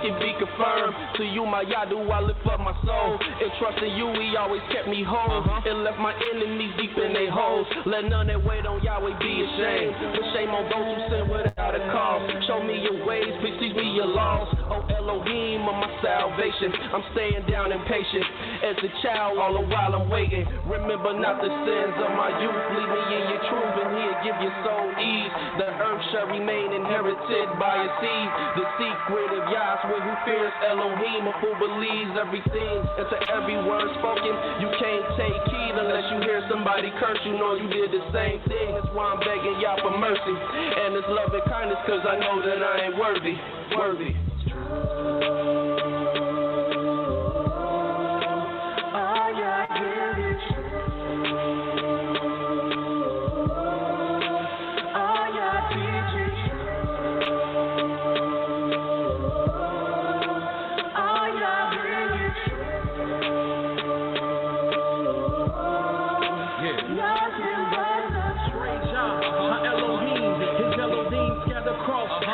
can be confirmed. To you, my Yah, do I lift up my soul. And trusting you, he always kept me whole. And left my enemies deep in their holes. Let none that wait on Yahweh be ashamed. But shame on those who sin without a cause. Show me your ways, please teach me your laws. Oh Elohim of my salvation, I'm staying down impatient. As a child, all the while I'm waiting. Remember not the sins of my youth. Lead me in your truth, and he'll give your soul ease. The earth shall remain inherited by a seed. The secret of Yahweh who fears Elohim, who believes everything. And to every word spoken, you can't take heed unless you hear somebody curse. You know you did the same thing. That's why I'm begging Yah for mercy and His love and kindness, cause I know that I ain't worthy.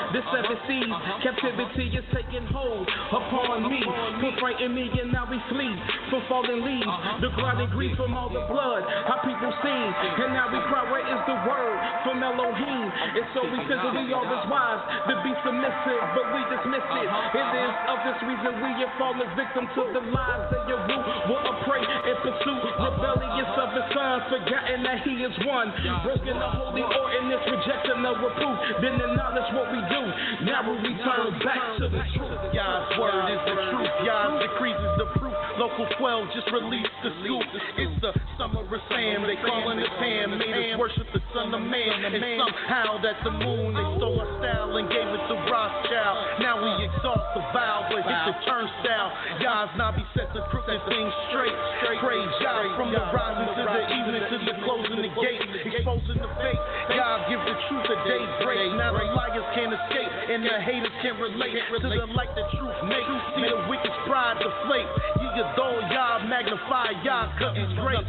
The seven seas, captivity is taking hold upon me. Put frighten me and now we flee from fallen leaves. The grinding grief from all the blood, how people sing. And now we cry, where is the word from Elohim? And so we figure we are as wise to be submissive, but we dismiss it. It is of this reason we have fallen victim to the lies that your root were a prey and pursue. Rebellious of his son, forgotten that he is one. Broken the holy ordinance, rejection of reproof. Then acknowledge what we do. Now we return back to the truth. Yah's word is the truth. Yah's decrees is the proof. Local 12 just released the scoop. It's the summer of Sam. They calling it Pam. Made us worship the son of man. And somehow that the moon, they stole our style and gave it to Rothschild. Now we exalt the vow, but hit the turnstile. Yah's Nabi set the crooked things straight. Praise Yah from the rising to the evening to the closing the gate. Exposing the fake. Yah give the truth a daybreak. Now the liars can't escape and the haters can't relate to the light the truth makes. See the wicked's pride deflate. Ye adore Yah, magnify Yah, cause it's great.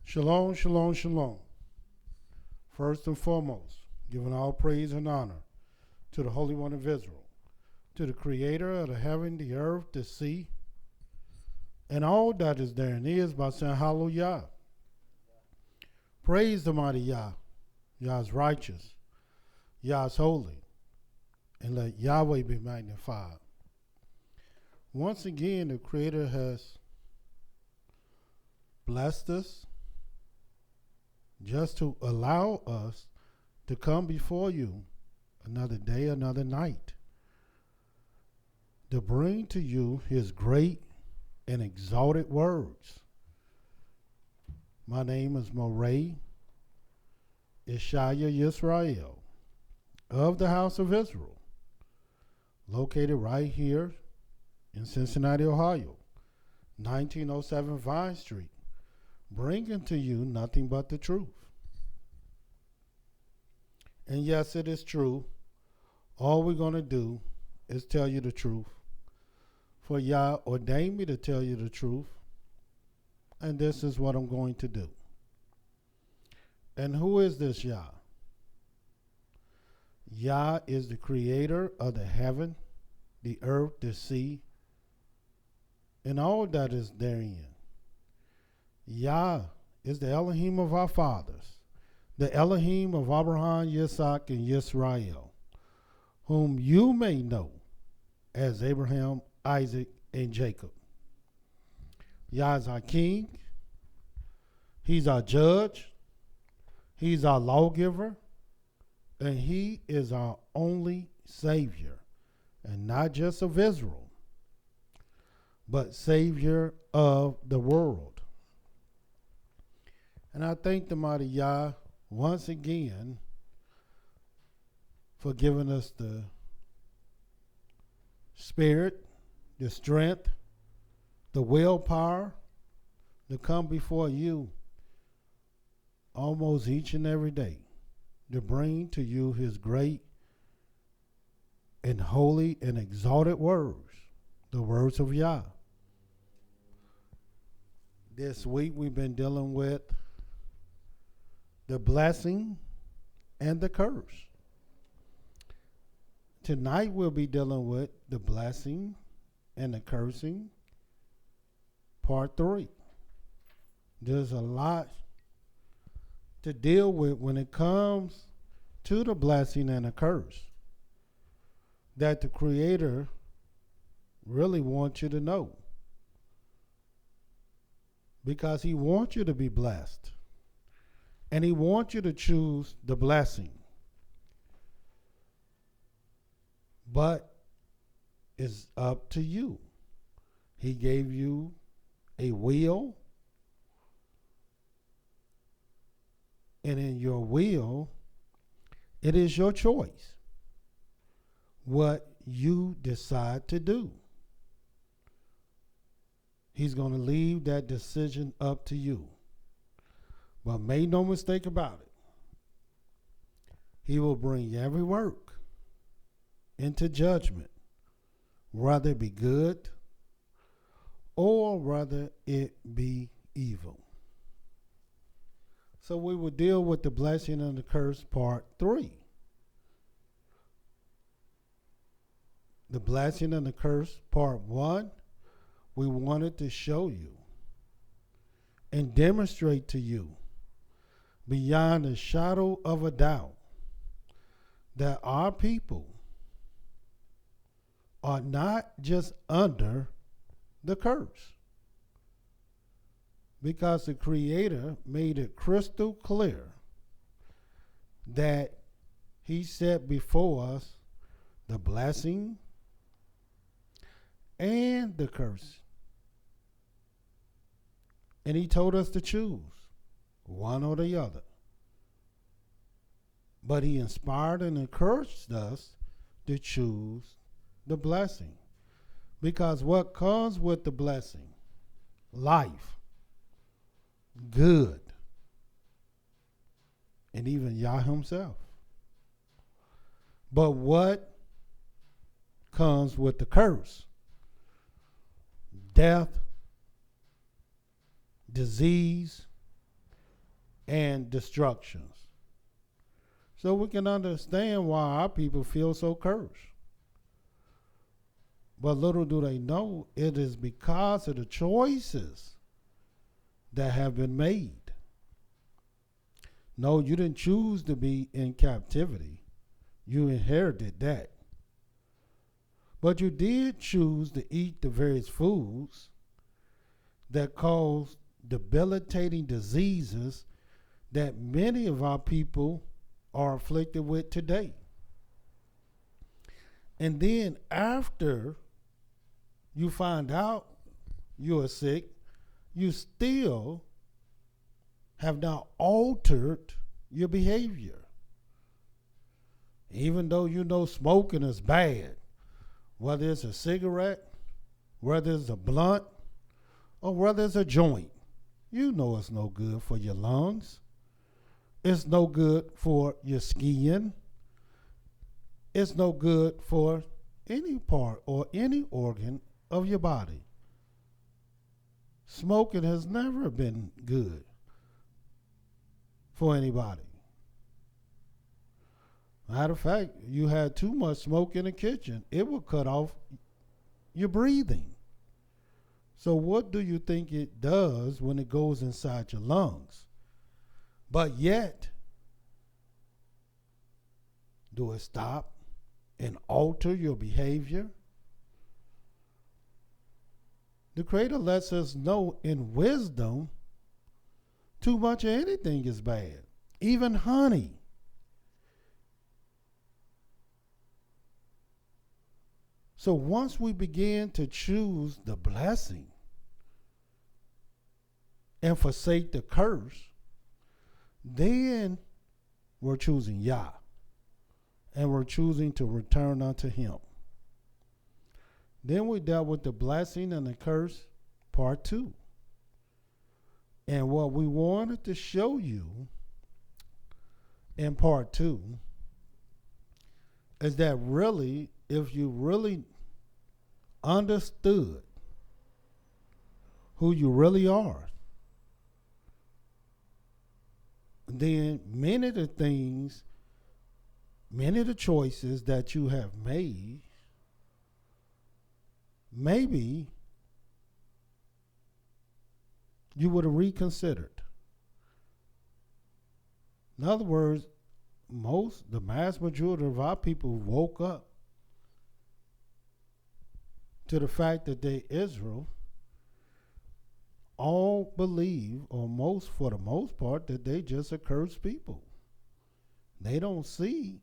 Shalom, shalom, shalom. First and foremost, giving all praise and honor to the Holy One of Israel, to the Creator of the heaven, the earth, the sea, and all that is there and is, by saying hallelujah. Praise the mighty Yah. Yah's righteous. Yah's holy. And let Yahweh be magnified. Once again, the Creator has blessed us just to allow us to come before you another day, another night, to bring to you His great and exalted words. My name is Mowreh IshiYAH Yisrael of the house of Israel, located right here in Cincinnati, Ohio, 1907 Vine Street, bringing to you nothing but the truth. And yes, it is true. All we're going to do is tell you the truth. For Yah ordained me to tell you the truth, and this is what I'm going to do. And who is this Yah? Yah is the creator of the heaven, the earth, the sea, and all that is therein. Yah is the Elohim of our fathers, the Elohim of Abraham, Yitzhak, and YIsraEL, whom you may know as Abraham, Isaac, and Jacob. Yah is our king. He's our judge. He's our lawgiver. And he is our only Savior. And not just of Israel, but Savior of the world. And I thank the mighty Yah once again for giving us the spirit, the strength, the willpower to come before you almost each and every day to bring to you his great and holy and exalted words, the words of Yah. This week we've been dealing with the blessing and the curse. Tonight we'll be dealing with the blessing and the cursing, part 3. There's a lot to deal with when it comes to the blessing and the curse that the Creator really wants you to know, because he wants you to be blessed and he wants you to choose the blessing, but it's up to you. He gave you a will, and in your will it is your choice what you decide to do. He's going to leave that decision up to you. But make no mistake about it, he will bring every work into judgment, whether it be good or whether it be evil. So we will deal with the blessing and the curse, part 3. The blessing and the curse, part 1, we wanted to show you and demonstrate to you beyond a shadow of a doubt that our people are not just under the curse, because the Creator made it crystal clear that he set before us the blessing and the curse. And he told us to choose one or the other. But he inspired and encouraged us to choose the blessing. Because what comes with the blessing? Life, good, and even Yah himself. But what comes with the curse? Death, disease, and destructions. So we can understand why our people feel so cursed. But little do they know, it is because of the choices that have been made. No, you didn't choose to be in captivity. You inherited that. But you did choose to eat the various foods that cause debilitating diseases that many of our people are afflicted with today. And then after you find out you are sick, you still have not altered your behavior. Even though you know smoking is bad, whether it's a cigarette, whether it's a blunt, or whether it's a joint, you know it's no good for your lungs. It's no good for your skin. It's no good for any part or any organ of your body. Smoking has never been good for anybody. Matter of fact, you had too much smoke in the kitchen, it will cut off your breathing. So what do you think it does when it goes inside your lungs? But yet, do it stop and alter your behavior? The Creator lets us know in wisdom, too much of anything is bad, even honey. So once we begin to choose the blessing and forsake the curse, then we're choosing Yah, and we're choosing to return unto Him. Then we dealt with the blessing and the curse, part 2. And what we wanted to show you in part 2 is that really, if you really understood who you really are, then many of the things, many of the choices that you have made, maybe you would have reconsidered. In other words, the mass majority of our people woke up to the fact that they Israel all believe, or most, for the most part, that they just a cursed people. They don't see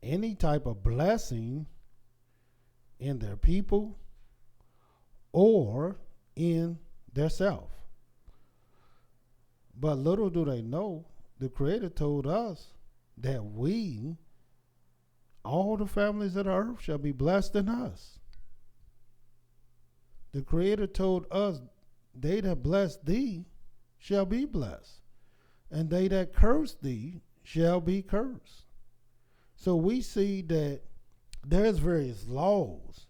any type of blessing in their people or in their self. But little do they know, the Creator told us that we, all the families of the earth, shall be blessed in us. The Creator told us, they that bless thee shall be blessed, and they that curse thee shall be cursed. So we see that there's various laws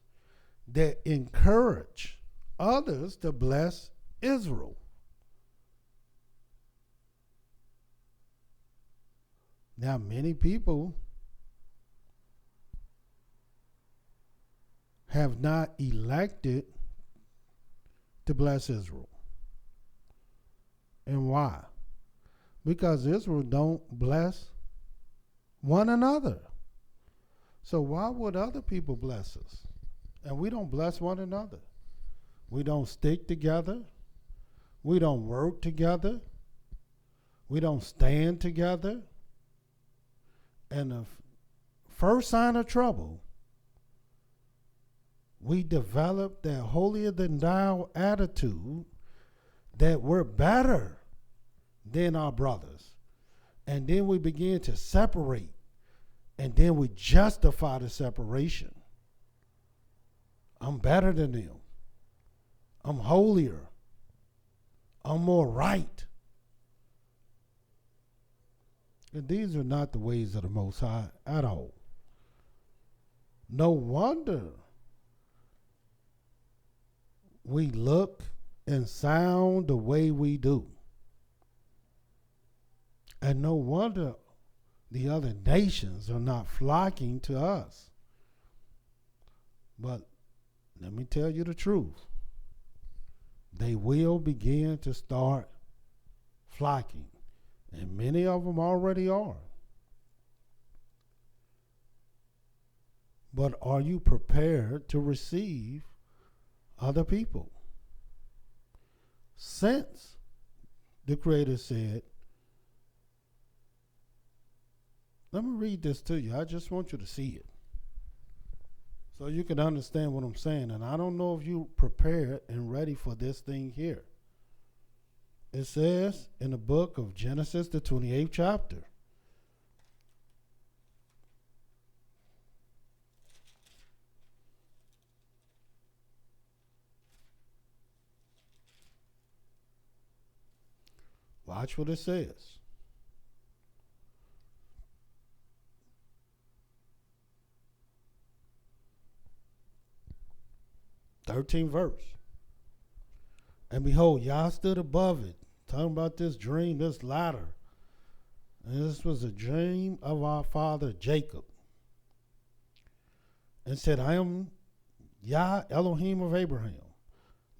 that encourage others to bless Israel. Now, many people have not elected to bless Israel. And why? Because Israel don't bless one another. So why would other people bless us? And we don't bless one another. We don't stick together. We don't work together. We don't stand together. And the first sign of trouble, we develop that holier than thou attitude that we're better than our brothers. And then we begin to separate. And then we justify the separation. I'm better than them. I'm holier. I'm more right. And these are not the ways of the Most High at all. No wonder we look and sound the way we do. And no wonder the other nations are not flocking to us. But let me tell you the truth. They will begin to start flocking. And many of them already are. But are you prepared to receive other people? Since the Creator said, let me read this to you. I just want you to see it, so you can understand what I'm saying. And I don't know if you're prepared and ready for this thing here. It says in the book of Genesis, the 28th chapter. Watch what it says. Thirteenth verse. And behold, Yah stood above it, talking about this dream, this ladder. And this was a dream of our father Jacob. And said, I am Yah Elohim of Abraham,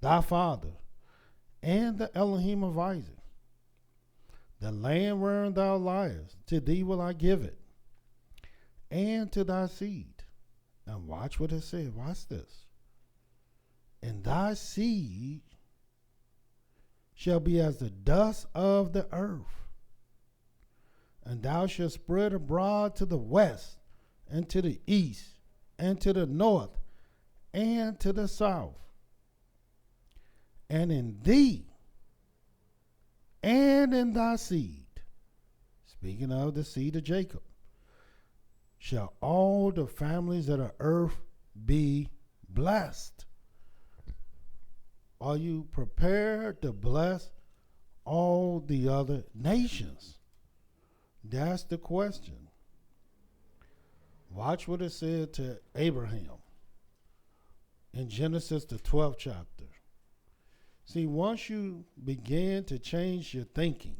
thy father, and the Elohim of Isaac. The land wherein thou liest, to thee will I give it, and to thy seed. And watch what it says. Watch this. And thy seed shall be as the dust of the earth, and thou shalt spread abroad to the west, and to the east, and to the north, and to the south. And in thee, and in thy seed, speaking of the seed of Jacob, shall all the families of the earth be blessed. Are you prepared to bless all the other nations? That's the question. Watch what it said to Abraham in Genesis, the 12th chapter. See, once you begin to change your thinking,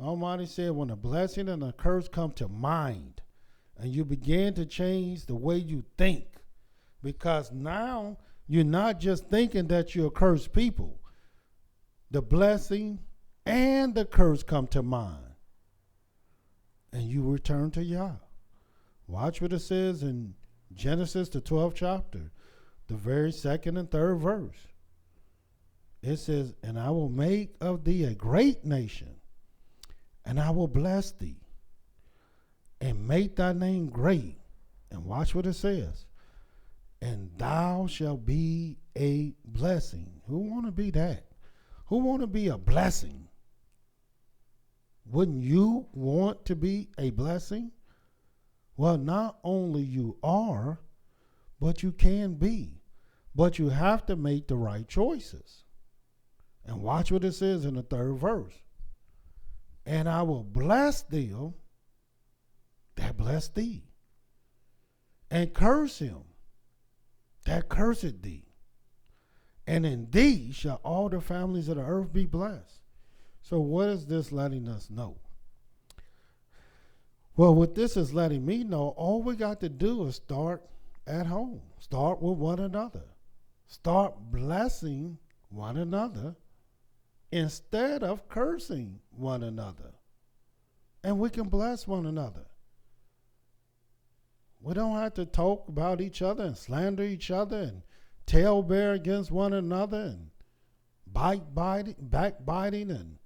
Almighty said when a blessing and a curse come to mind, and you begin to change the way you think, because now you're not just thinking that you're a cursed people. The blessing and the curse come to mind, and you return to Yah. Watch what it says in Genesis, the 12th chapter, the very second and third verse. It says, and I will make of thee a great nation, and I will bless thee, and make thy name great. And watch what it says. And thou shalt be a blessing. Who want to be that? Who want to be a blessing? Wouldn't you want to be a blessing? Well, not only you are, but you can be. But you have to make the right choices. And watch what it says in the third verse. And I will bless them that bless thee, and curse him that curseth thee. And in thee shall all the families of the earth be blessed. So what is this letting us know? Well, what this is letting me know, all we got to do is start at home. Start with one another. Start blessing one another instead of cursing one another. And we can bless one another. We don't have to talk about each other and slander each other and tailbear against one another and backbiting, and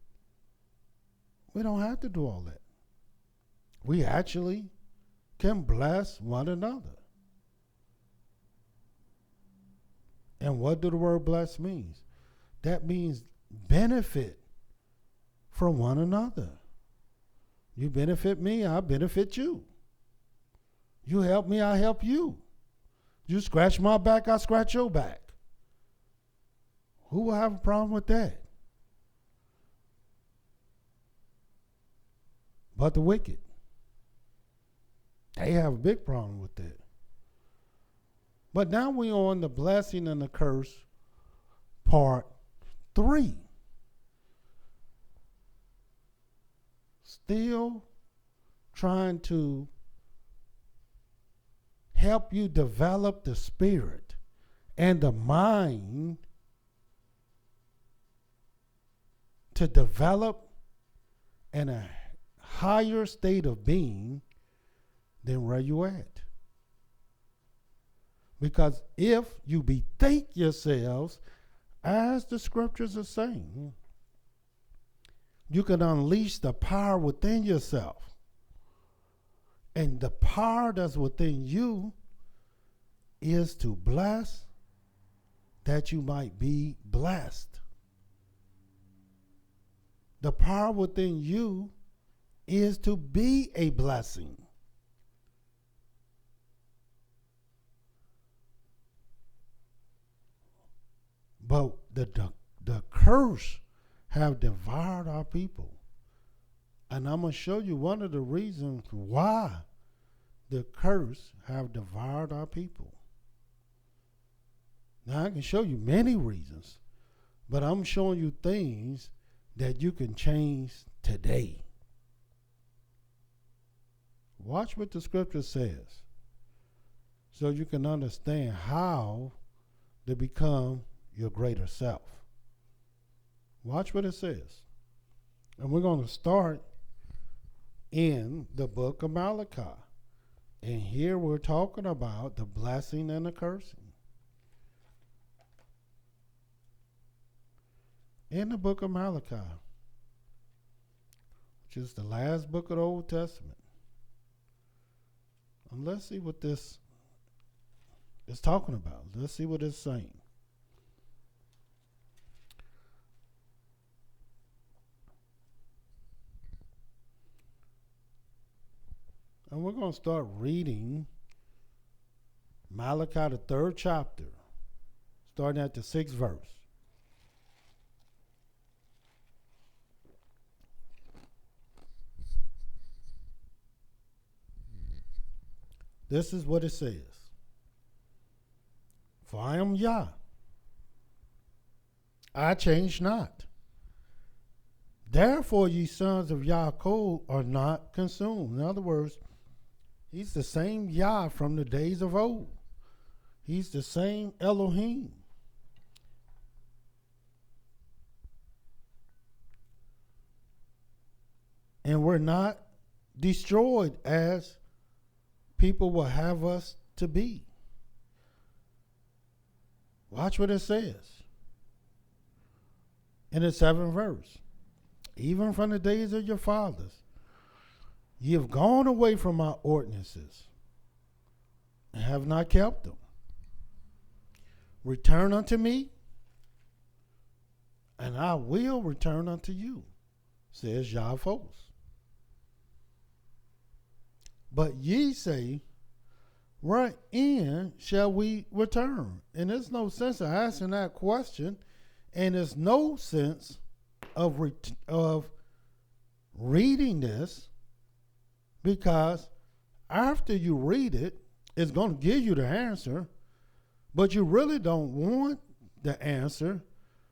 we don't have to do all that. We actually can bless one another. And what do the word bless means? That means benefit from one another. You benefit me, I benefit you. You help me, I help you. You scratch my back, I scratch your back. Who will have a problem with that? But the wicked. They have a big problem with that. But now we're on the blessing and the curse, part 3. Still trying to help you develop the spirit and the mind to develop in a higher state of being than where you at. Because if you bethink yourselves, as the scriptures are saying, you can unleash the power within yourself. And the power that's within you is to bless that you might be blessed. The power within you is to be a blessing. But the curse have devoured our people. And I'm going to show you one of the reasons why the curse have devoured our people. Now, I can show you many reasons, but I'm showing you things that you can change today. Watch what the scripture says so you can understand how to become your greater self. Watch what it says. And we're going to start in the book of Malachi. And here we're talking about the blessing and the cursing. In the book of Malachi, which is the last book of the Old Testament. And let's see what this is talking about. Let's see what it's saying. And we're going to start reading Malachi, the 3rd chapter, starting at the 6th verse. This is what it says. For I am Yah. I change not. Therefore, ye sons of Yaakov are not consumed. In other words, he's the same Yah from the days of old. He's the same Elohim. And we're not destroyed as people will have us to be. Watch what it says in the 7th verse. Even from the days of your fathers, ye have gone away from my ordinances and have not kept them. Return unto me, and I will return unto you, says Yah of hosts. But ye say, wherein shall we return? And there's no sense of asking that question, and there's no sense of reading this, because after you read it, it's going to give you the answer, but you really don't want the answer,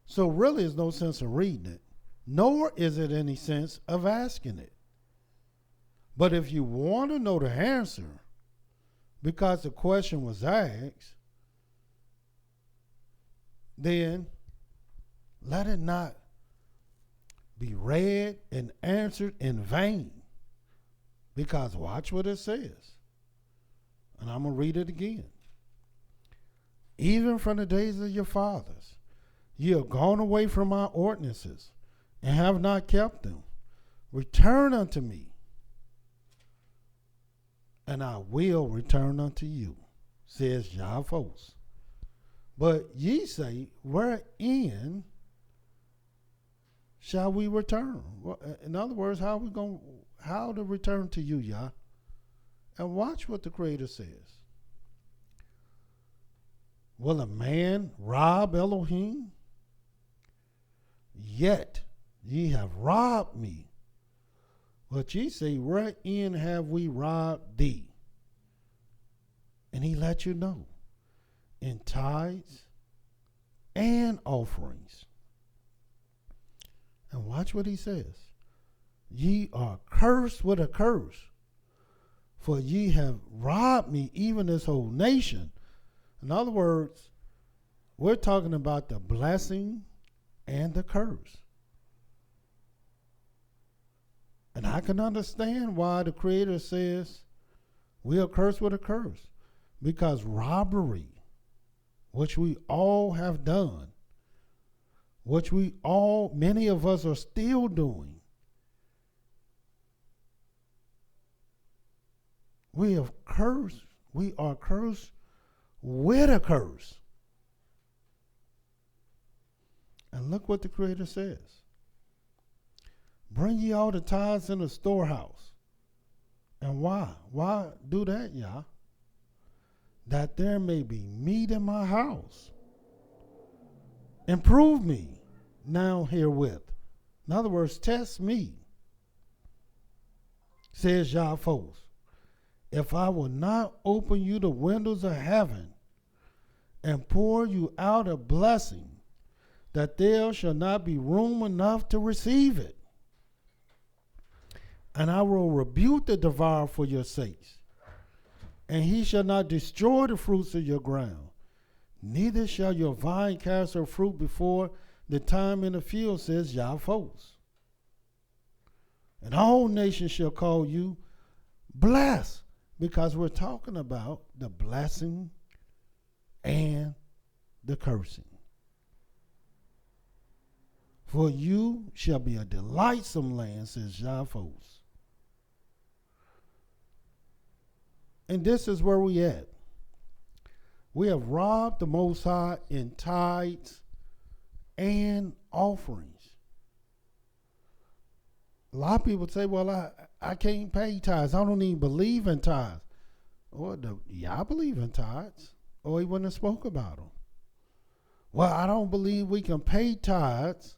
so really there's no sense of reading it, nor is it any sense of asking it. But if you want to know the answer, because the question was asked, then let it not be read and answered in vain. Because watch what it says. And I'm going to read it again. Even from the days of your fathers, ye have gone away from my ordinances and have not kept them. Return unto me, and I will return unto you, says Yah of hosts. But ye say, wherein shall we return? Well, in other words, how to return to you, Yah? And watch what the Creator says. Will a man rob Elohim? Yet ye have robbed me. But ye say, wherein have we robbed thee? And he let you know. In tithes and offerings. And watch what he says. Ye are cursed with a curse, for ye have robbed me, even this whole nation. In other words, we're talking about the blessing and the curse. And I can understand why the Creator says we are cursed with a curse. Because robbery, which we all have done, which many of us are still doing, we are cursed with a curse. And look what the Creator says. Bring ye all the tithes in the storehouse. And why? Why do that, Yah? That there may be meat in my house. And prove me now herewith. In other words, test me, says Yah of hosts. If I will not open you the windows of heaven and pour you out a blessing, that there shall not be room enough to receive it. And I will rebuke the devourer for your sakes, and he shall not destroy the fruits of your ground, Neither shall your vine cast her fruit before the time in the field, says Yah folks. And all nations shall call you blessed, because we're talking about the blessing and the cursing. For you shall be a delightsome land, says Yah folks. And this is where we at. We have robbed the Most High in tithes and offerings. A lot of people say, well, I can't pay tithes. I don't even believe in tithes. Or I believe in tithes, or he wouldn't have spoke about them. Well, I don't believe we can pay tithes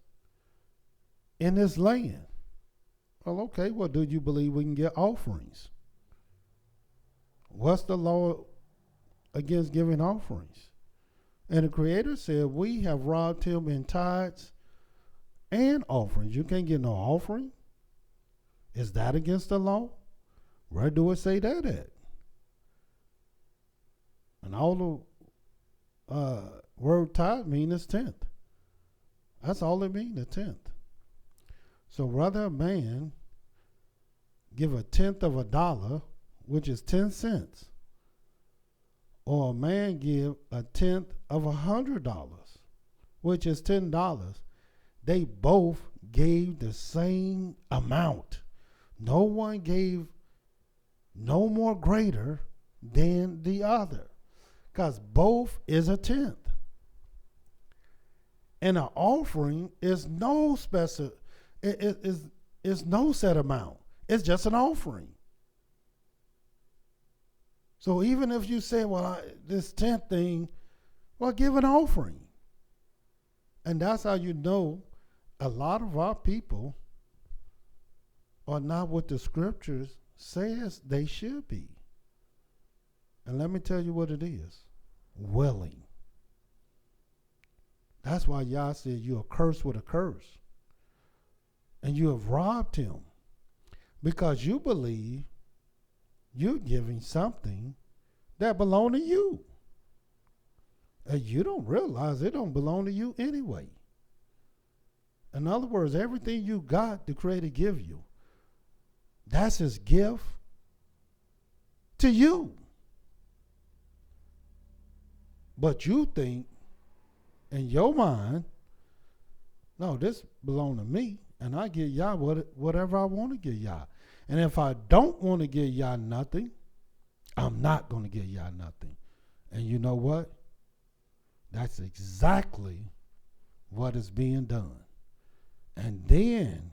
in this land. Well, okay, well, do you believe we can get offerings? What's the law against giving offerings? And the Creator said, we have robbed him in tithes and offerings. You can't get no offering. Is that against the law? Where do it say that at? And all the word tithe mean is tenth. That's all it means, a tenth. So rather a man give a tenth of $1, which is 10 cents, or a man give a tenth of $100, which is $10, they both gave the same amount. No one gave no more greater than the other, because both is a tenth. And an offering is no is no set amount. It's just an offering. So even if you say, well, this tenth thing, well, give an offering. And that's how you know a lot of our people are not what the scriptures says they should be. And let me tell you what it is. Willing. That's why Yah said you're cursed with a curse. And you have robbed him, because you believe you're giving something that belongs to you. And you don't realize it don't belong to you anyway. In other words, everything you got, the Creator give you. That's his gift to you. But you think in your mind, no, this belongs to me, and I give Yah whatever I want to give Yah. And if I don't want to give Yah nothing, I'm not going to give Yah nothing. And you know what? That's exactly what is being done. And then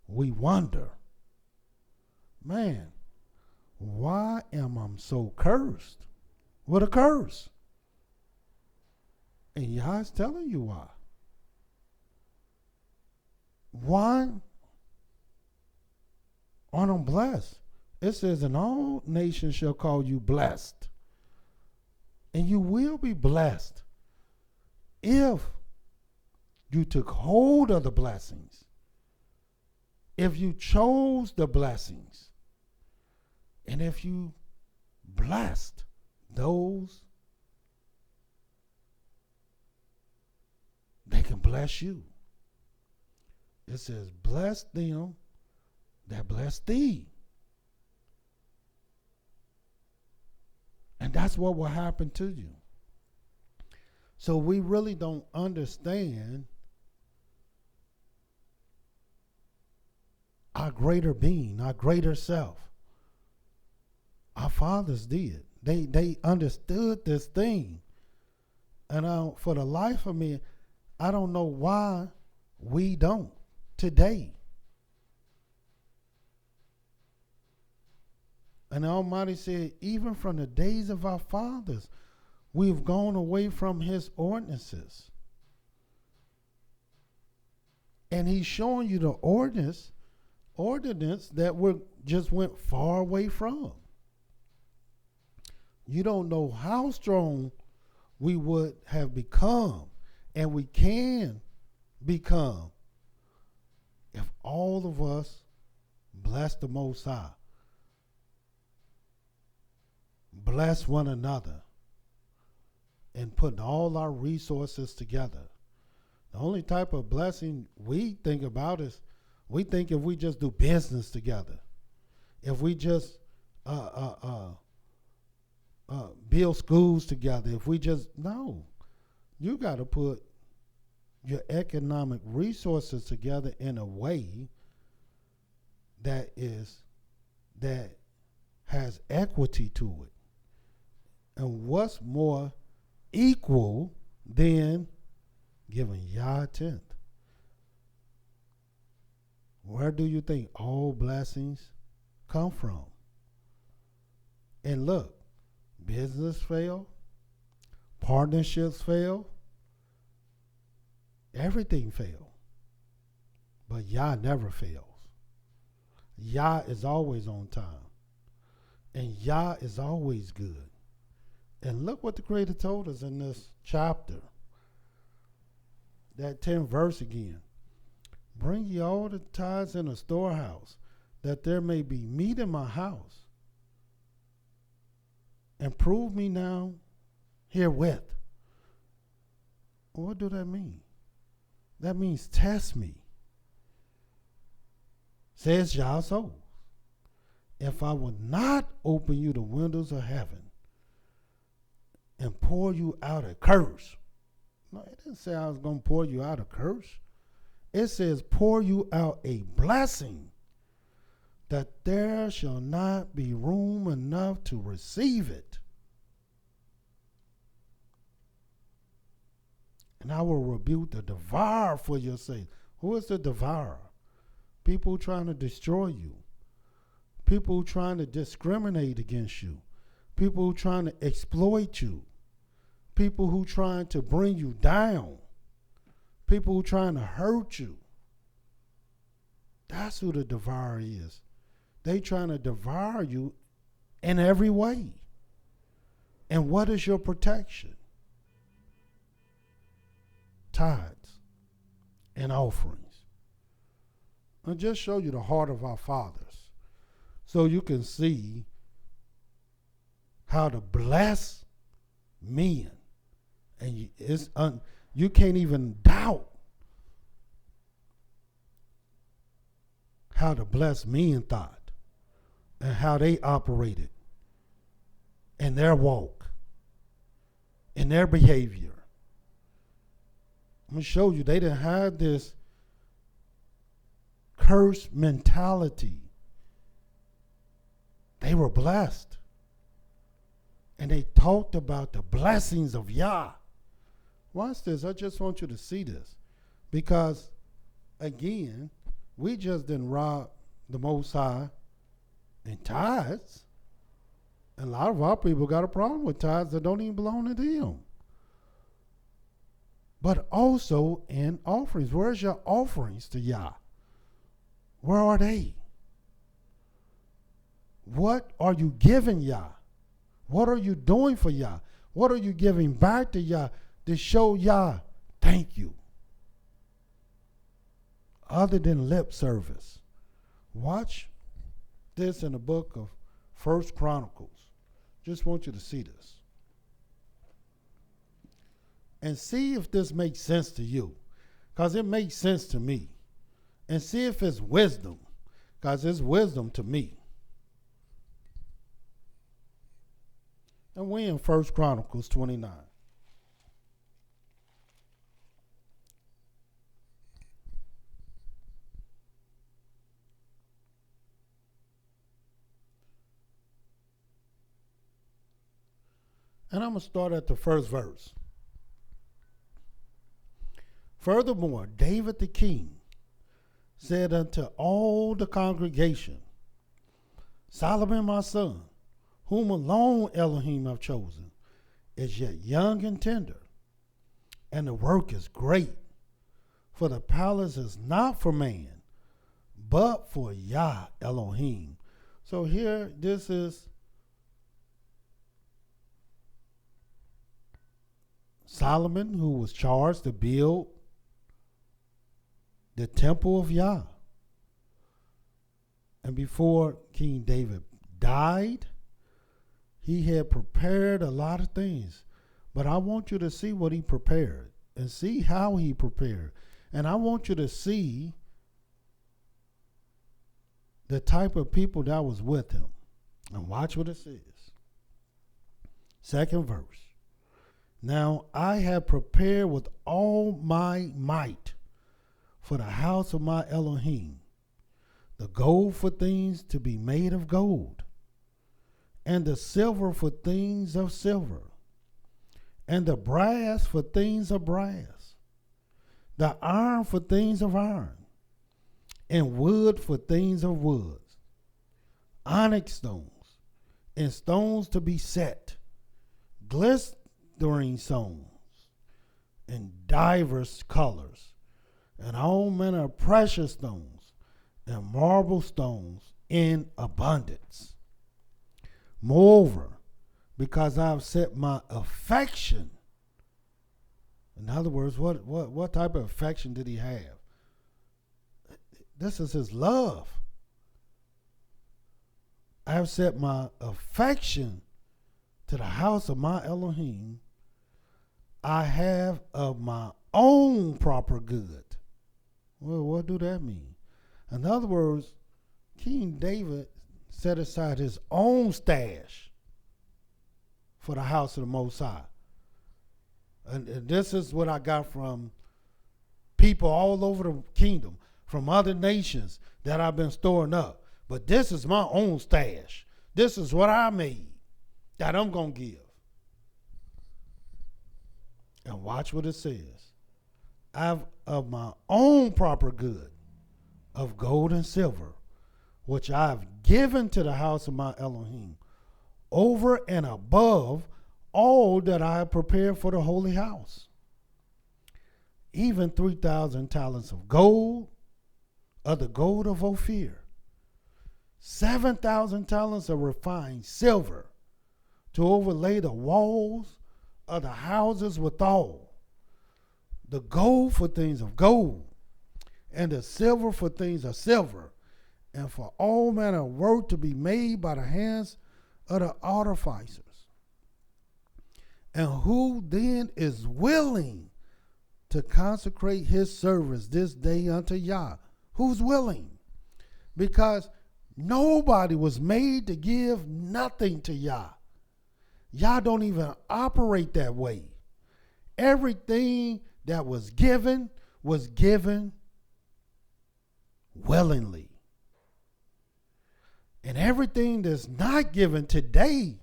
we wonder, man, why am I so cursed with a curse? And Yah is telling you why. Why aren't I blessed? It says, and all nations shall call you blessed. And you will be blessed if you took hold of the blessings. If you chose the blessings. And if you blessed those, they can bless you. It says, bless them that bless thee. And that's what will happen to you. So we really don't understand our greater being, our greater self. Our fathers did. They understood this thing. And for the life of me, I don't know why we don't today. And the Almighty said, even from the days of our fathers, we've gone away from his ordinances. And he's showing you the ordinance that we just went far away from. You don't know how strong we would have become, and we can become, if all of us bless the Most High, bless one another, and putting all our resources together. The only type of blessing we think about is we think if we just do business together, if we just build schools together, if we just, no. You got to put your economic resources together in a way that has equity to it. And what's more equal than giving Yah a tenth? Where do you think all blessings come from? And look, business fail, partnerships fail, everything fails. But Yah never fails. Yah is always on time. And Yah is always good. And look what the Creator told us in this chapter. That 10th verse again. Bring ye all the tithes in a storehouse, that there may be meat in my house. And prove me now herewith. What do that mean? That means test me. Says Yah so. If I would not open you the windows of heaven and pour you out a curse. No, it didn't say I was going to pour you out a curse. It says pour you out a blessing, that there shall not be room enough to receive it. And I will rebuke the devourer for your sake. Who is the devourer? People trying to destroy you. People trying to discriminate against you. People trying to exploit you. People who trying to bring you down. People who trying to hurt you. That's who the devourer is. They trying to devour you in every way. And what is your protection? Tithes and offerings. I'll just show you the heart of our fathers, so you can see how to bless men. And you can't even doubt how to bless men thought and how they operated in their walk, in their behavior. I'm going to show you they didn't have this cursed mentality. They were blessed. And they talked about the blessings of Yah. Watch this. I just want you to see this. Because, again, we just didn't rob the Most High in tithes. And a lot of our people got a problem with tithes that don't even belong to them. But also in offerings. Where's your offerings to Yah? Where are they? What are you giving Yah? What are you doing for Yah? What are you giving back to Yah to show Yah thank you? Other than lip service. Watch this in the book of 1 Chronicles. Just want you to see this. And see if this makes sense to you. Because it makes sense to me. And see if it's wisdom. Because it's wisdom to me. And we in 1 Chronicles 29. And I'm going to start at the first verse. Furthermore, David the king said unto all the congregation, Solomon my son, whom alone Elohim have chosen, is yet young and tender, and the work is great. For the palace is not for man, but for Yah Elohim. So here, this is Solomon, who was charged to build the temple of Yah. And before King David died, he had prepared a lot of things. But I want you to see what he prepared and see how he prepared. And I want you to see the type of people that was with him. And watch what it says. Second verse. Now I have prepared with all my might for the house of my Elohim the gold for things to be made of gold, and the silver for things of silver, and the brass for things of brass, the iron for things of iron, and wood for things of wood, onyx stones, and stones to be set, glistering stones, and divers colors, and all manner of precious stones, and marble stones in abundance. Moreover, because I have set my affection, in other words, what type of affection did he have? This is his love. I have set my affection to the house of my Elohim. I have of my own proper good. Well, what do that mean? In other words, King David set aside his own stash for the house of the Most High. And this is what I got from people all over the kingdom, from other nations that I've been storing up. But this is my own stash. This is what I made that I'm going to give. And watch what it says. I've of my own proper good of gold and silver, which I have given to the house of my Elohim, over and above all that I have prepared for the holy house. Even 3,000 talents of gold, of the gold of Ophir, 7,000 talents of refined silver, to overlay the walls of the houses withal, the gold for things of gold, and the silver for things of silver, and for all manner of work to be made by the hands of the artificers. And who then is willing to consecrate his service this day unto Yah? Who's willing? Because nobody was made to give nothing to Yah. Yah don't even operate that way. Everything that was given willingly. And everything that's not given today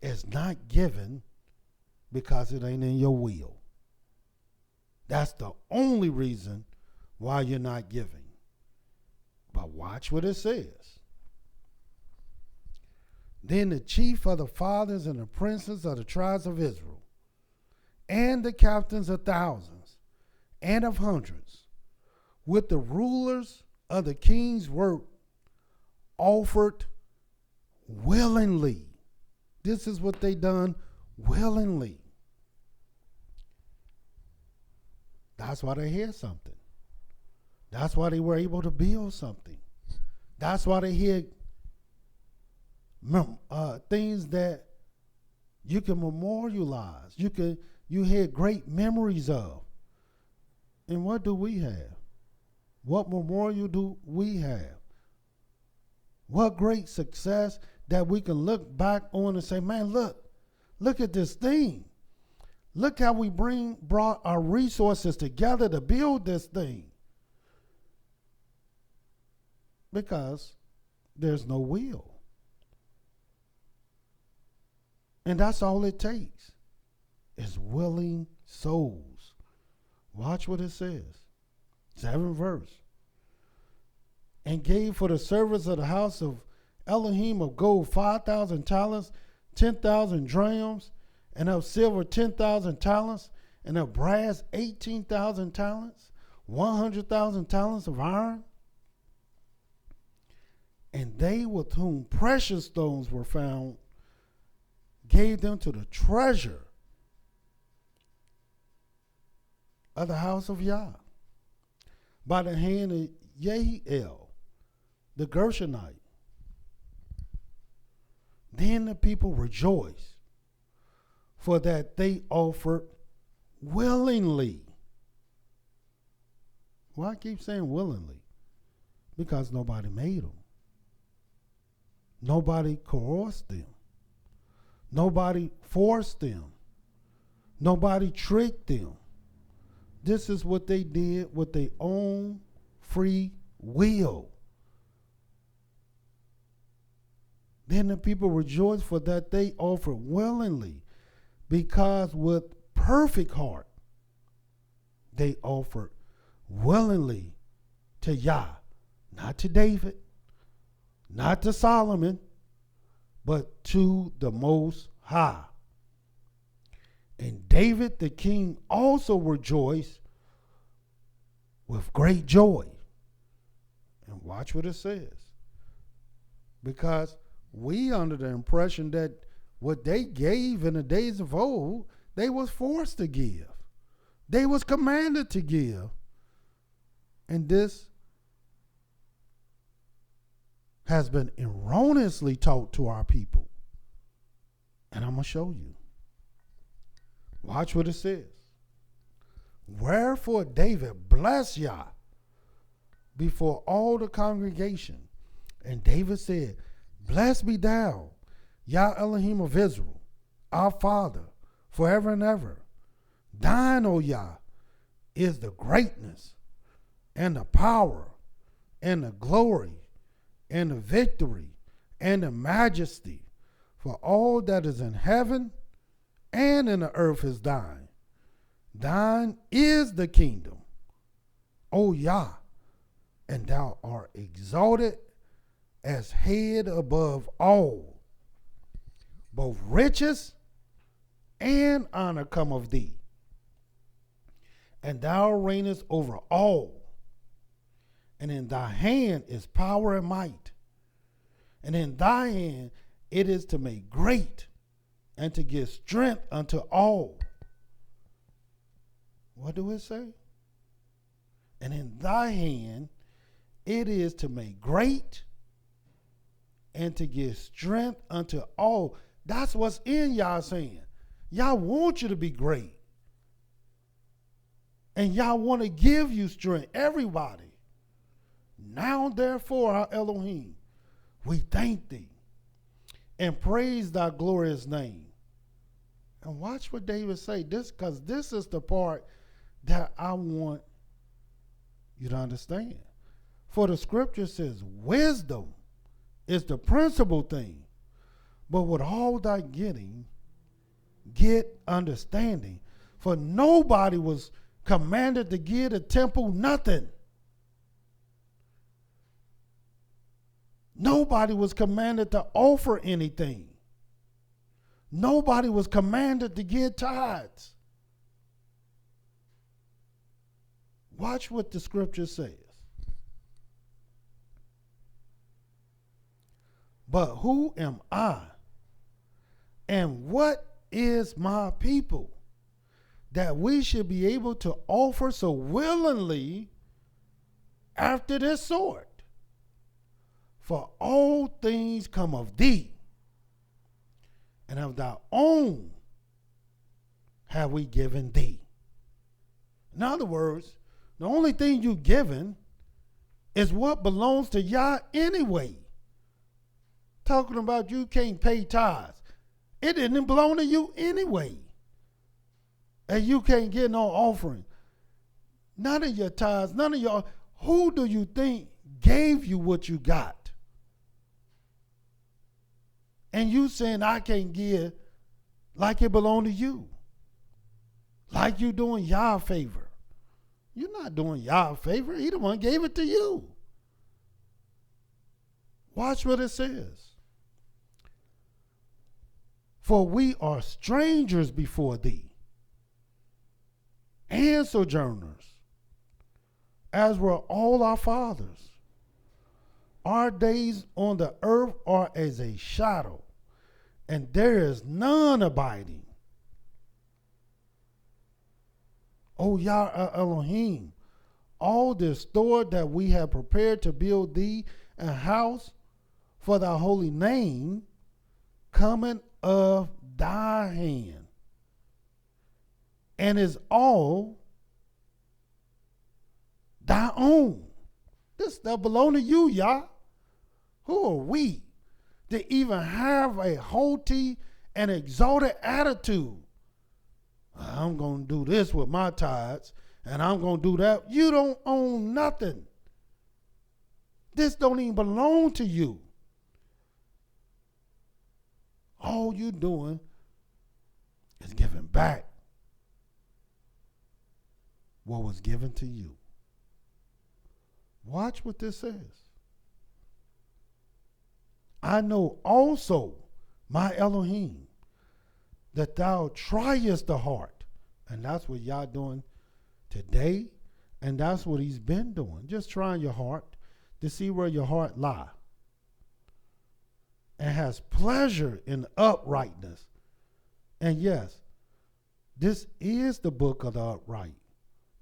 is not given because it ain't in your will. That's the only reason why you're not giving. But watch what it says. Then the chief of the fathers and the princes of the tribes of Israel, and the captains of thousands and of hundreds, with the rulers of the king's work, offered willingly. This is what they done willingly. That's why they had something. That's why they were able to build something. That's why they had things that you can memorialize. You had great memories of. And what do we have? What memorial do we have? What great success that we can look back on and say, man, look at this thing. Look how we brought our resources together to build this thing. Because there's no will. And that's all it takes, is willing souls. Watch what it says. 7th verse. And gave for the service of the house of Elohim of gold 5,000 talents, 10,000 drams, and of silver 10,000 talents, and of brass 18,000 talents, 100,000 talents of iron. And they with whom precious stones were found gave them to the treasure of the house of Yah by the hand of Yehiel, the Gershonite. Then Then the people rejoiced, for that they offered willingly. Why I keep saying willingly? Because nobody made them. Nobody coerced them. Nobody forced them. Nobody tricked them. This is what they did with their own free will. Then the people rejoiced, for that they offered willingly, because with perfect heart they offered willingly to Yah, not to David, not to Solomon, but to the Most High. And David the king also rejoiced with great joy. And watch what it says. Because we under the impression that what they gave in the days of old, they was forced to give. They was commanded to give. And this has been erroneously taught to our people. And I'm going to show you. Watch what it says. Wherefore David blessed Yah before all the congregation. And David said, Blessed be thou, Yah Elohim of Israel, our Father, forever and ever. Thine, O Yah, is the greatness and the power and the glory and the victory and the majesty, for all that is in heaven and in the earth is thine. Thine is the kingdom, O Yah, and thou art exalted as head above all. Both riches and honor come of thee, and thou reignest over all. And in thy hand is power and might, and in thy hand it is to make great and to give strength unto all. What do it say? And in thy hand it is to make great and to give strength unto all. That's what's in Yah's hand. Yah wants you to be great. And Yah want to give you strength. Everybody. Now therefore, our Elohim, we thank thee and praise thy glorious name. And watch what David say. Because this is the part that I want you to understand. For the scripture says, wisdom is the principal thing. But with all thy getting, get understanding. For nobody was commanded to give the temple nothing. Nobody was commanded to offer anything. Nobody was commanded to give tithes. Watch what the scripture says. But who am I? And what is my people, that we should be able to offer so willingly after this sort? For all things come of thee, and of thy own have we given thee. In other words, the only thing you've given is what belongs to Yah anyway. Talking about you can't pay tithes. It didn't belong to you anyway. And you can't get no offering. None of your tithes, none of your, who do you think gave you what you got? And you saying I can't give like it belong to you. Like you doing Yah a favor. You're not doing Yah a favor. He the one gave it to you. Watch what it says. For we are strangers before thee, and sojourners, as were all our fathers. Our days on the earth are as a shadow, and there is none abiding. O Yah Elohim, all this store that we have prepared to build thee a house for thy holy name coming of thy hand, and is all thy own. This stuff belong to you, Yah. Who are we to even have a haughty and exalted attitude? I'm going to do this with my tithes, and I'm going to do that. You don't own nothing. This don't even belong to you. All you doing is giving back what was given to you. Watch what this says. I know also, my Elohim, that thou triest the heart. And that's what Yah doing today. And that's what he's been doing. Just trying your heart to see where your heart lie. And has pleasure in uprightness. And yes, this is the book of the upright.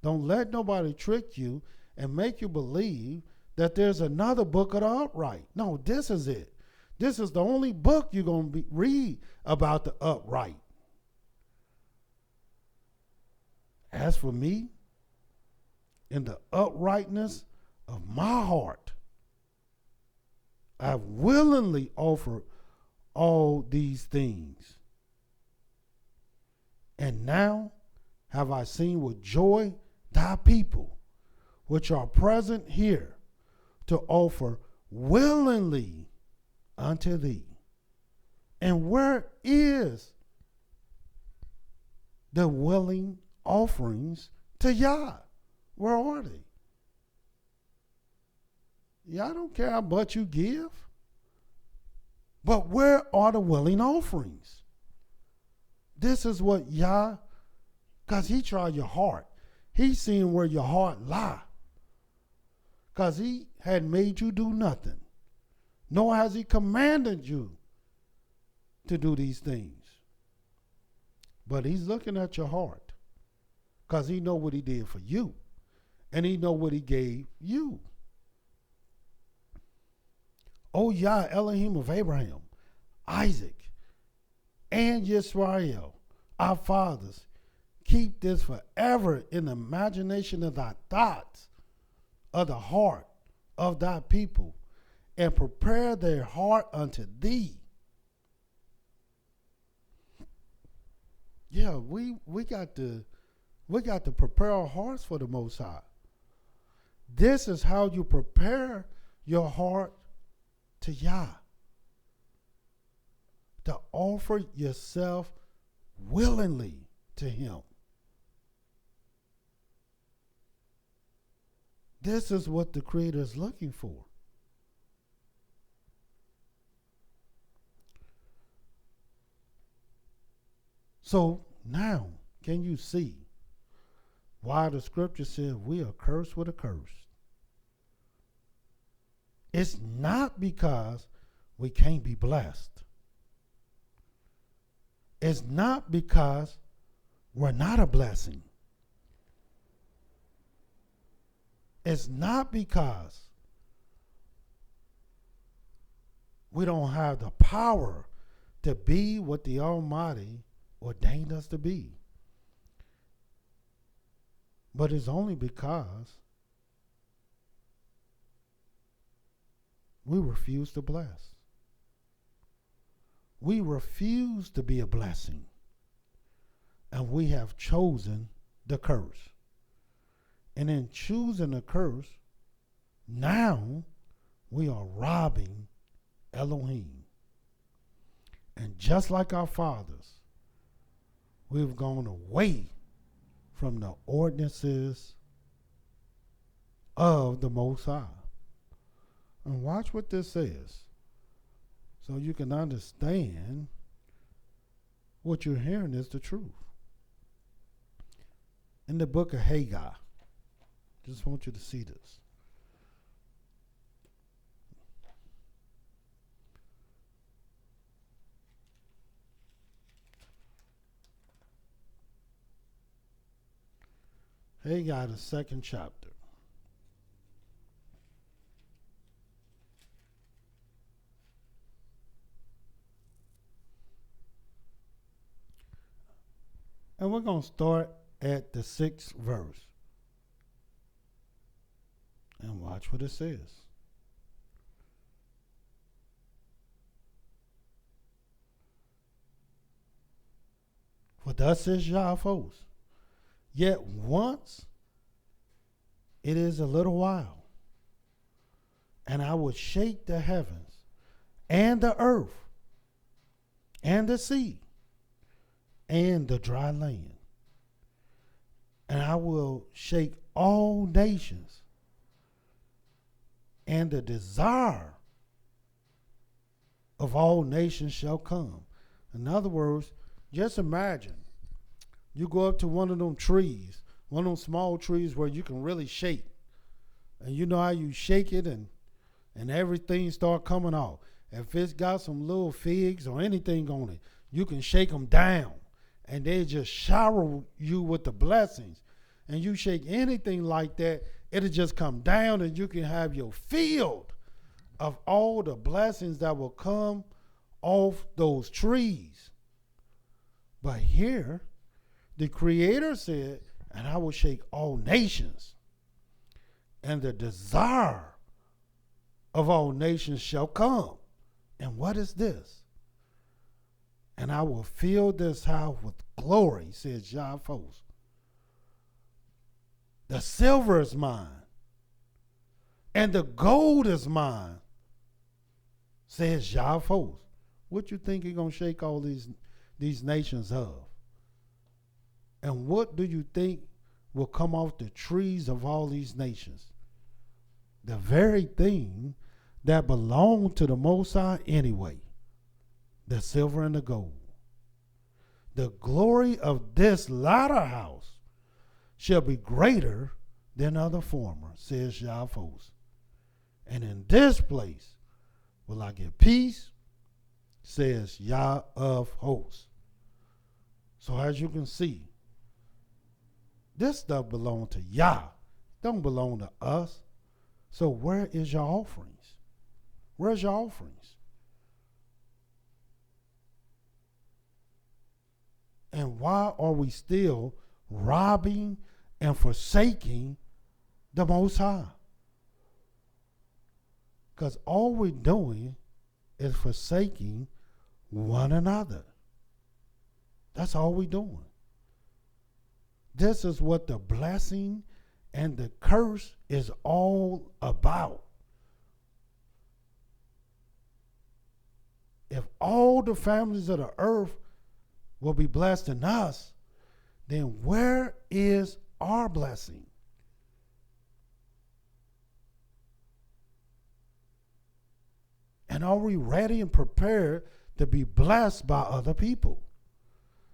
Don't let nobody trick you and make you believe that there's another book of the upright. No, this is it. This is the only book you're going to read about the upright. As for me, in the uprightness of my heart, I've willingly offered all these things. And now have I seen with joy thy people, which are present here, to offer willingly unto thee. And where is the willing offerings to Yah? Where are they? Yah don't care how much you give. But where are the willing offerings? This is what Yah, because he tried your heart. He's seeing where your heart lie. Because he had made you do nothing. Nor has he commanded you to do these things. But he's looking at your heart. Because he know what he did for you. And he know what he gave you. O Yah, Elohim of Abraham, Isaac, and YIsraEL, our fathers, keep this forever in the imagination of thy thoughts, of the heart of thy people, and prepare their heart unto thee. Yeah, we got to prepare our hearts for the Most High. This is how you prepare your heart to Yah. To offer yourself willingly to him. This is what the Creator is looking for. So now, can you see why the scripture says we are cursed with a curse? It's not because we can't be blessed. It's not because we're not a blessing. It's not because we don't have the power to be what the Almighty ordained us to be. But it's only because we refuse to bless. We refuse to be a blessing. And we have chosen the curse. And in choosing the curse, now we are robbing Elohim. And just like our fathers, we've gone away from the ordinances of the Most High. And watch what this says, so you can understand what you're hearing is the truth. In the book of Haggai, just want you to see this. Haggai, the 2nd chapter. And we're going to start at the 6th verse. And watch what it says. For thus says Yah of hosts, yet once it is a little while, and I will shake the heavens and the earth and the sea and the dry land. And I will shake all nations, and the desire of all nations shall come. In other words, just imagine you go up to one of them trees, one of them small trees where you can really shake. And you know how you shake it and everything start coming off. If it's got some little figs or anything on it, you can shake them down. And they just shower you with the blessings. And you shake anything like that, it'll just come down and you can have your field of all the blessings that will come off those trees. But here, the Creator said, and I will shake all nations, and the desire of all nations shall come. And what is this? And I will fill this house with glory, says Yah of hosts. The silver is mine, and the gold is mine, says Yah of hosts. What you think He's going to shake all these nations of? And what do you think will come off the trees of all these nations? The very thing that belonged to the Most High anyway, the silver and the gold. The glory of this latter house shall be greater than other former, says Yah of hosts. And in this place will I give peace, says Yah of hosts. So as you can see, this stuff belongs to Yah. It don't belong to us. So where is your offerings? Where's your offerings? And why are we still robbing and forsaking the Most High? Because all we're doing is forsaking one another. That's all we're doing. This is what the blessing and the curse is all about. If all the families of the earth will be blessed in us, then where is our blessing? And are we ready and prepared to be blessed by other people?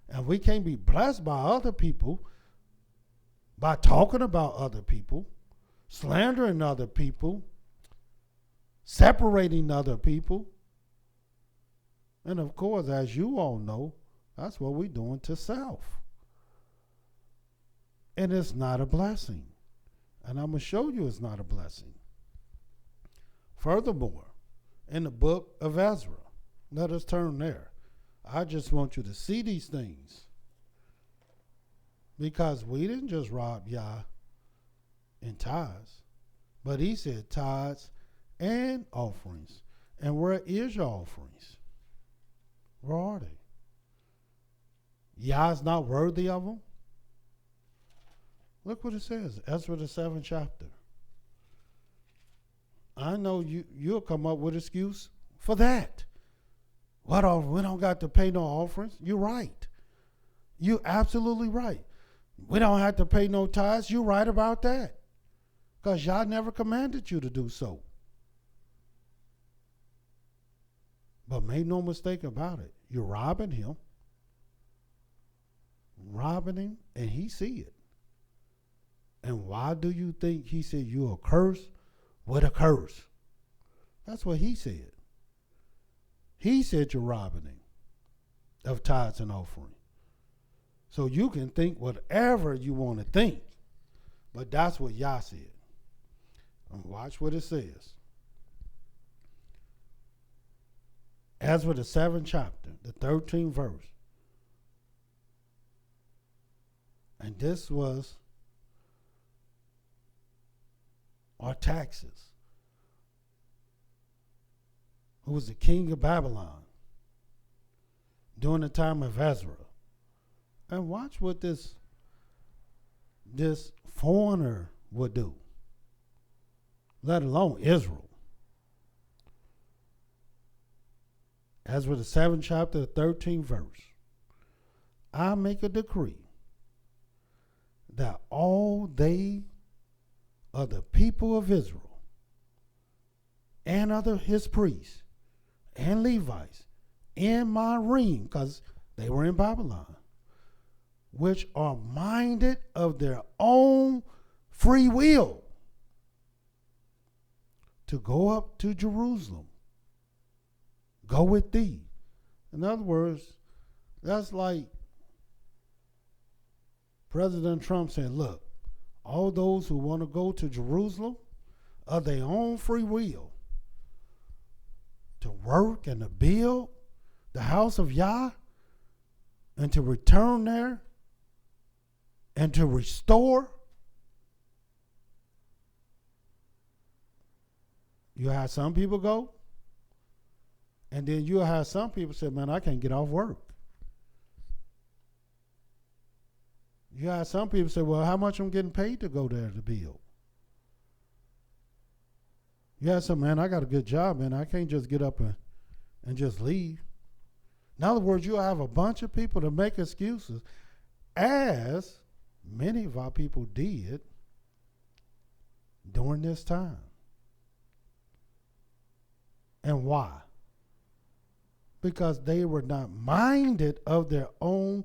And we can't be blessed by other people by talking about other people, slandering other people, separating other people. And of course, as you all know, that's what we're doing to self. And it's not a blessing. And I'm going to show you it's not a blessing. Furthermore, in the book of Ezra, let us turn there. I just want you to see these things. Because we didn't just rob Yah in tithes, but He said tithes and offerings. And where is your offerings? Where are they? Yah's not worthy of them? Look what it says, Ezra the 7th chapter. I know you'll come up with an excuse for that. What offer? We don't got to pay no offerings. You're right. You're absolutely right. We don't have to pay no tithes. You're right about that. Because Yah never commanded you to do so. But make no mistake about it. You're robbing Him. Robbing Him, and He see it. And why do you think He said you're a curse with a curse? That's what He said. He said you're robbing Him of tithes and offering. So you can think whatever you want to think. But that's what Yah said. And watch what it says. Ezra the 7th chapter, the 13th verse. And this was Artaxerxes, who was the king of Babylon during the time of Ezra. And watch what this foreigner would do, let alone Israel. Ezra the 7th chapter, the 13th verse. I make a decree that all they of the people of Israel and other his priests and Levites in my reign, because they were in Babylon, which are minded of their own free will to go up to Jerusalem, go with thee. In other words, that's like President Trump saying, look, all those who want to go to Jerusalem of their own free will to work and to build the house of Yah and to return there and to restore. You have some people go, and then you'll have some people say, man, I can't get off work. You have some people say, well, how much I'm getting paid to go there to build? You have some, man, I got a good job, man. I can't just get up and just leave. In other words, you'll have a bunch of people to make excuses, as many of our people did during this time. And why? Because they were not minded of their own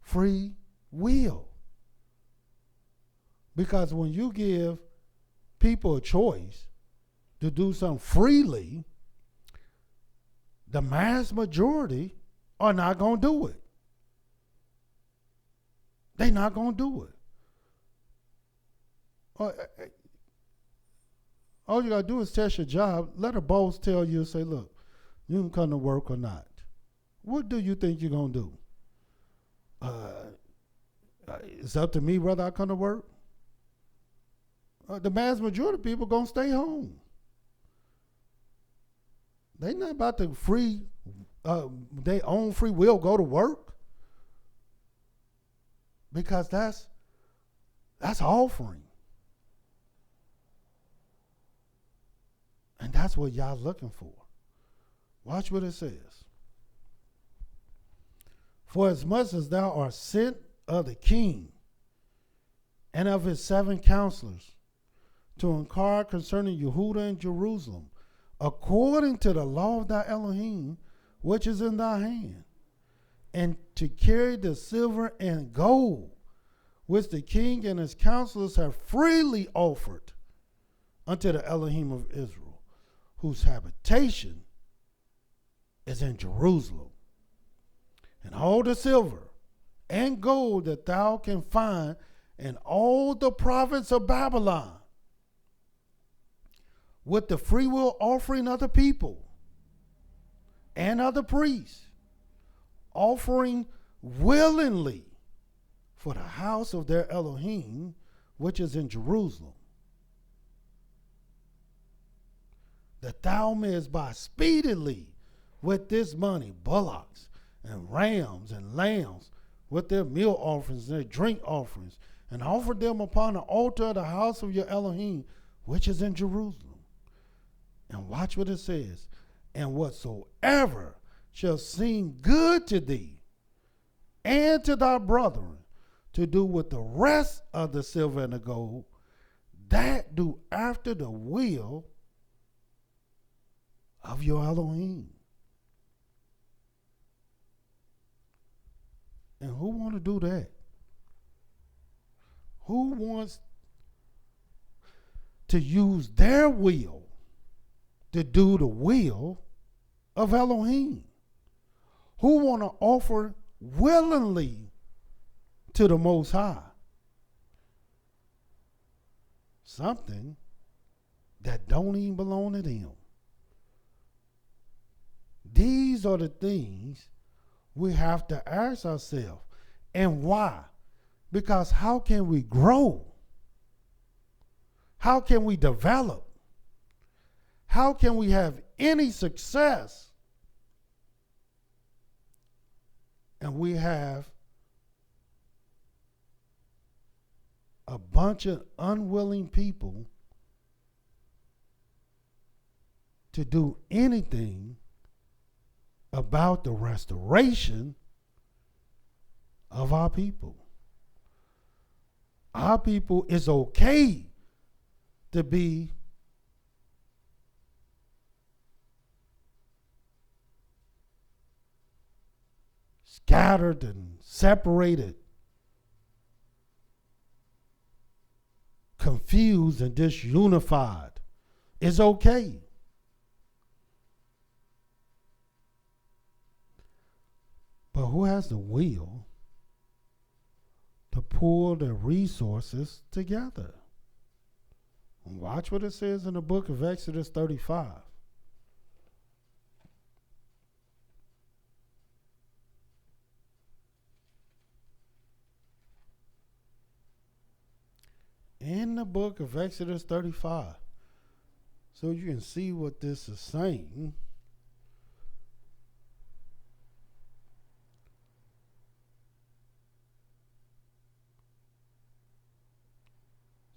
free will. Because when you give people a choice to do something freely, the mass majority are not going to do it. They're not going to do it. All you got to do is test your job. Let a boss tell you, say, look, you can come to work or not. What do you think you're going to do? It's up to me whether I come to work. The mass majority of people going to stay home. They not about to their own free will go to work. Because that's offering. And that's what y'all looking for. Watch what it says. For as much as thou art sent of the king and of his 7 counselors to inquire concerning Yehudah and Jerusalem, according to the law of thy Elohim, which is in thy hand, and to carry the silver and gold, which the king and his counselors have freely offered unto the Elohim of Israel, whose habitation is in Jerusalem. And all the silver and gold that thou can find in all the province of Babylon, with the free will offering of the people and of the priests, offering willingly for the house of their Elohim, which is in Jerusalem, that thou mayest buy speedily with this money bullocks and rams and lambs, with their meal offerings and their drink offerings, and offer them upon the altar of the house of your Elohim, which is in Jerusalem. And watch what it says. And whatsoever shall seem good to thee and to thy brethren to do with the rest of the silver and the gold, that do after the will of your Elohim. And who want to do that? Who wants to use their will to do the will of Elohim? Who want to offer willingly to the Most High something that don't even belong to them? These are the things we have to ask ourselves. And why? Because how can we grow? How can we develop? How can we have any success? And we have a bunch of unwilling people to do anything about the restoration of our people. Our people, is okay to be scattered and separated, confused and disunified. It's okay. But who has the will to pull the resources together? Watch what it says in the book of Exodus 35. In the book of Exodus 35, so you can see what this is saying.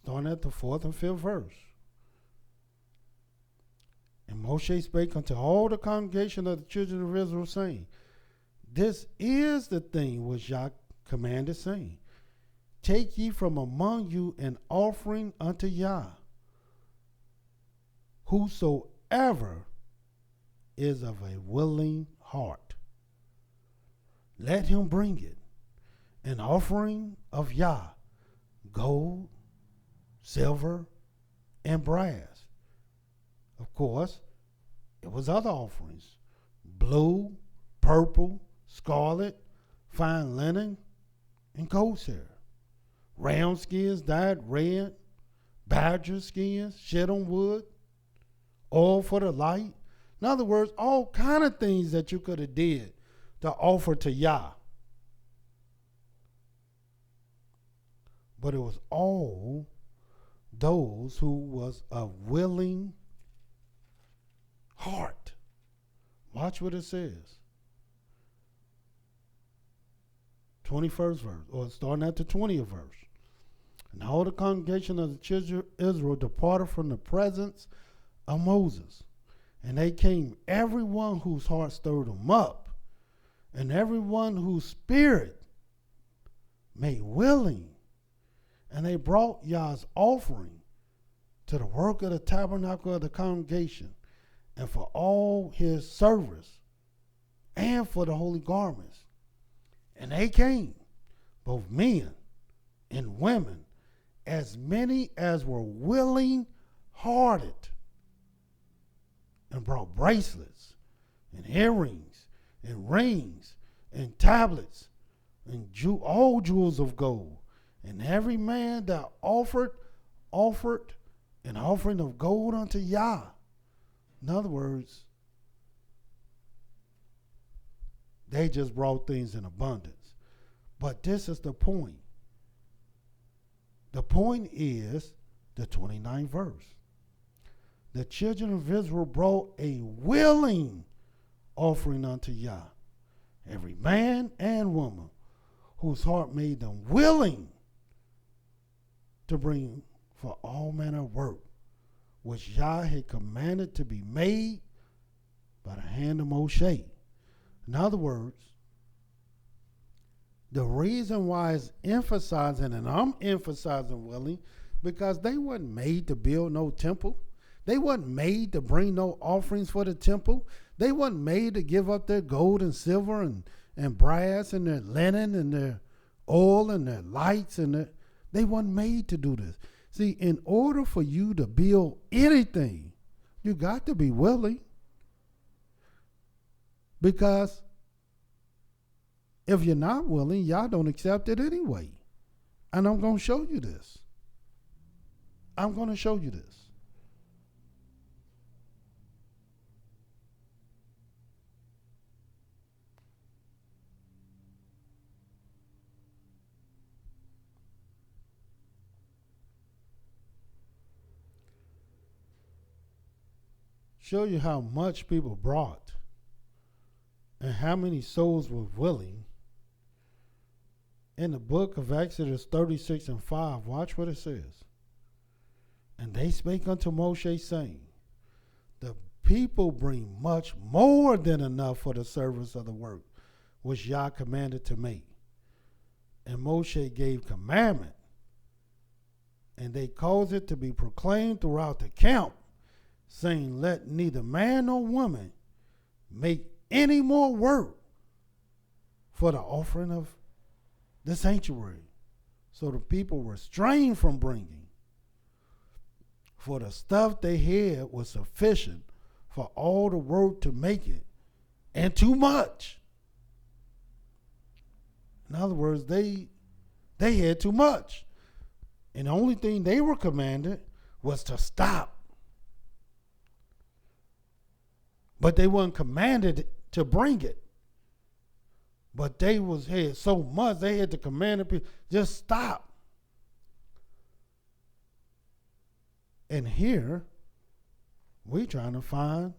Starting at the 4th and 5th verse. And Moshe spake unto all the congregation of the children of Israel, saying, This is the thing which Yah commanded, saying, Take ye from among you an offering unto Yah. Whosoever is of a willing heart, let him bring it. An offering of Yah, gold, silver, and brass. Of course, it was other offerings. Blue, purple, scarlet, fine linen, and goat's hair. Ram skins dyed red, badger skins shed on wood, oil for the light. In other words, all kind of things that you could have did to offer to Yah. But it was all those who was of willing heart. Watch what it says. 21st verse, or starting at the 20th verse. And all the congregation of the children of Israel departed from the presence of Moses. And they came, everyone whose heart stirred them up, and everyone whose spirit made willing. And they brought Yah's offering to the work of the tabernacle of the congregation, and for all his service, and for the holy garments. And they came, both men and women, as many as were willing hearted, and brought bracelets and earrings and rings and tablets and all jewels of gold. And every man that offered an offering of gold unto Yah. In other words, they just brought things in abundance. But this is the point. The point is the 29th verse. The children of Israel brought a willing offering unto Yah, every man and woman whose heart made them willing to bring for all manner of work, which Yah had commanded to be made by the hand of Moshe. In other words, the reason why it's emphasizing, and I'm emphasizing willing, because they wasn't made to build no temple. They wasn't made to bring no offerings for the temple. They wasn't made to give up their gold and silver and brass and their linen and their oil and their lights they wasn't made to do this. See, in order for you to build anything, you got to be willing. Because if you're not willing, y'all don't accept it anyway. And I'm going to show you this. I'm going to show you this. show you how much people brought and how many souls were willing. In the book of Exodus 36:5, watch what it says. And they spake unto Moshe, saying, the people bring much more than enough for the service of the work which Yah commanded to make. And Moshe gave commandment, and they caused it to be proclaimed throughout the camp, saying, let neither man nor woman make any more work for the offering of the sanctuary. So the people were restrained from bringing, for the stuff they had was sufficient for all the work to make it, and too much. In other words, they had too much. And the only thing they were commanded was to stop. But they weren't commanded to bring it. But they had so much, they had to command the people, just stop. And here, we're trying to find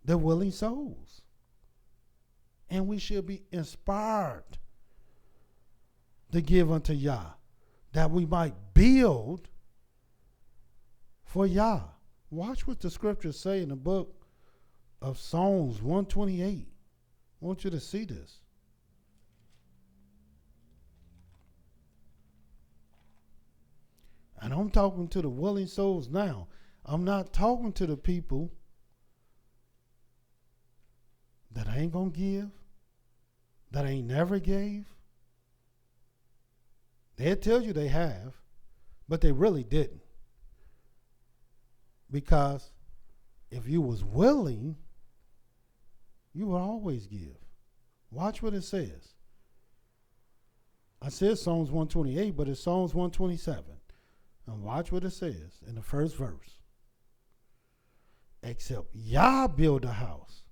the willing souls. And we should be inspired to give unto Yah, that we might build for Yah. Watch what the scriptures say in the book of Psalms 128. I want you to see this. And I'm talking to the willing souls now. I'm not talking to the people that ain't going to give, that ain't never gave. They'll tell you they have, but they really didn't. Because if you was willing, you would always give. Watch what it says. I said Psalms 128, but it's Psalms 127. And watch what it says in the first verse. Except Yah build a house,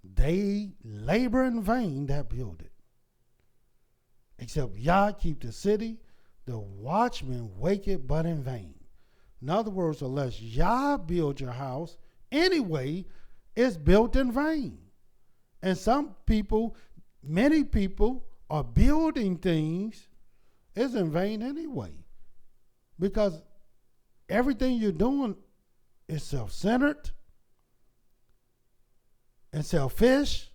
they labor in vain that build it. Except Yah keep the city, the watchman wake it but in vain. In other words, unless Yah build your house, anyway, it's built in vain. And some people, many people, are building things, it's in vain anyway. Because everything you're doing is self-centered and selfish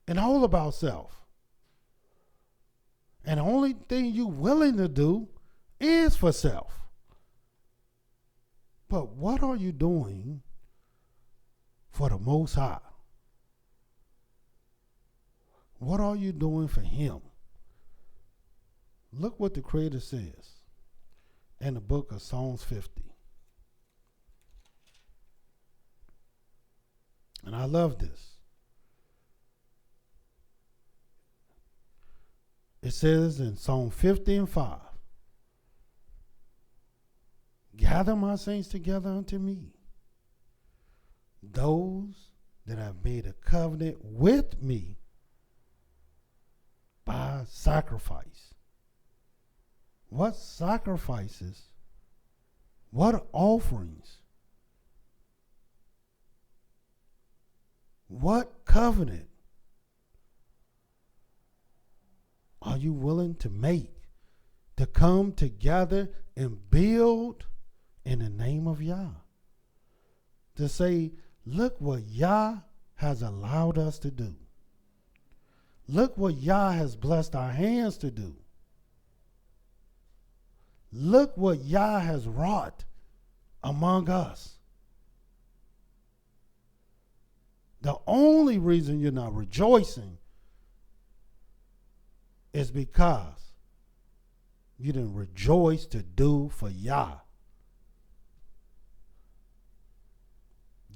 and all about self. And the only thing you're willing to do is for self. But what are you doing for the Most High? What are you doing for Him? Look what the Creator says in the book of Psalms 50. And I love this. It says in Psalm 50:5, gather my saints together unto me, those that have made a covenant with me by sacrifice. What sacrifices? What offerings? What covenant are you willing to make to come together and build in the name of Yah? To say, look what Yah has allowed us to do. Look what Yah has blessed our hands to do. Look what Yah has wrought among us. The only reason you're not rejoicing is because you didn't rejoice to do for Yah.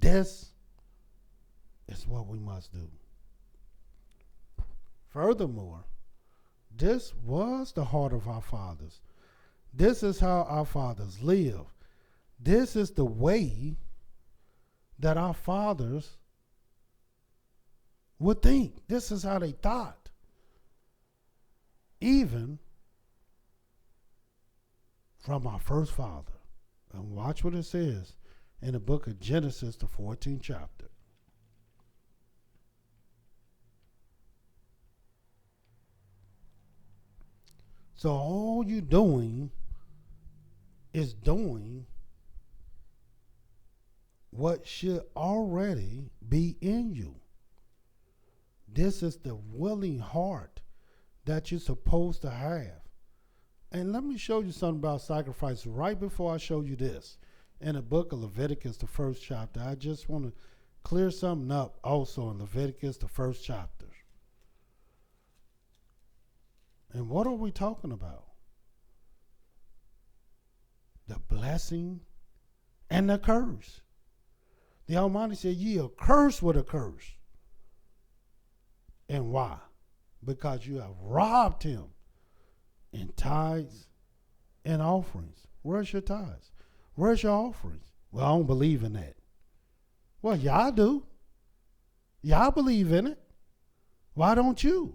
This is what we must do. Furthermore, this was the heart of our fathers. This is how our fathers live. This is the way that our fathers would think. This is how they thought. Even from our first father, And watch what it says in the book of Genesis, the 14th chapter. So all you're doing is doing what should already be in you. This is the willing heart that you're supposed to have. And let me show you something about sacrifice right before I show you this. In the book of Leviticus, the 1st chapter, I just want to clear something up also in Leviticus, the 1st chapter. And what are we talking about? The blessing and the curse. The Almighty said, ye are cursed with a curse. And why? Because you have robbed him in tithes and offerings. Where's your tithes? Where's your offerings? Well, I don't believe in that. Well, y'all do. Y'all believe in it. Why don't you?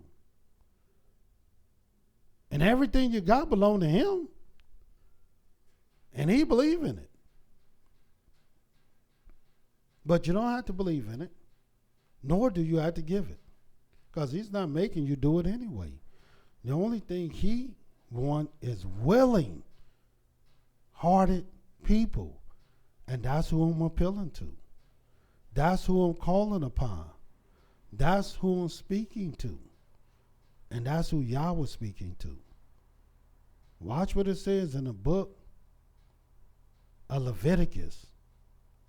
And everything you got belong to him. And he believe in it. But you don't have to believe in it, nor do you have to give it, because he's not making you do it anyway. The only thing he wants is willing, hearted people. And that's who I'm appealing to. That's who I'm calling upon. That's who I'm speaking to. And that's who Yah was speaking to. Watch what it says in the book of Leviticus,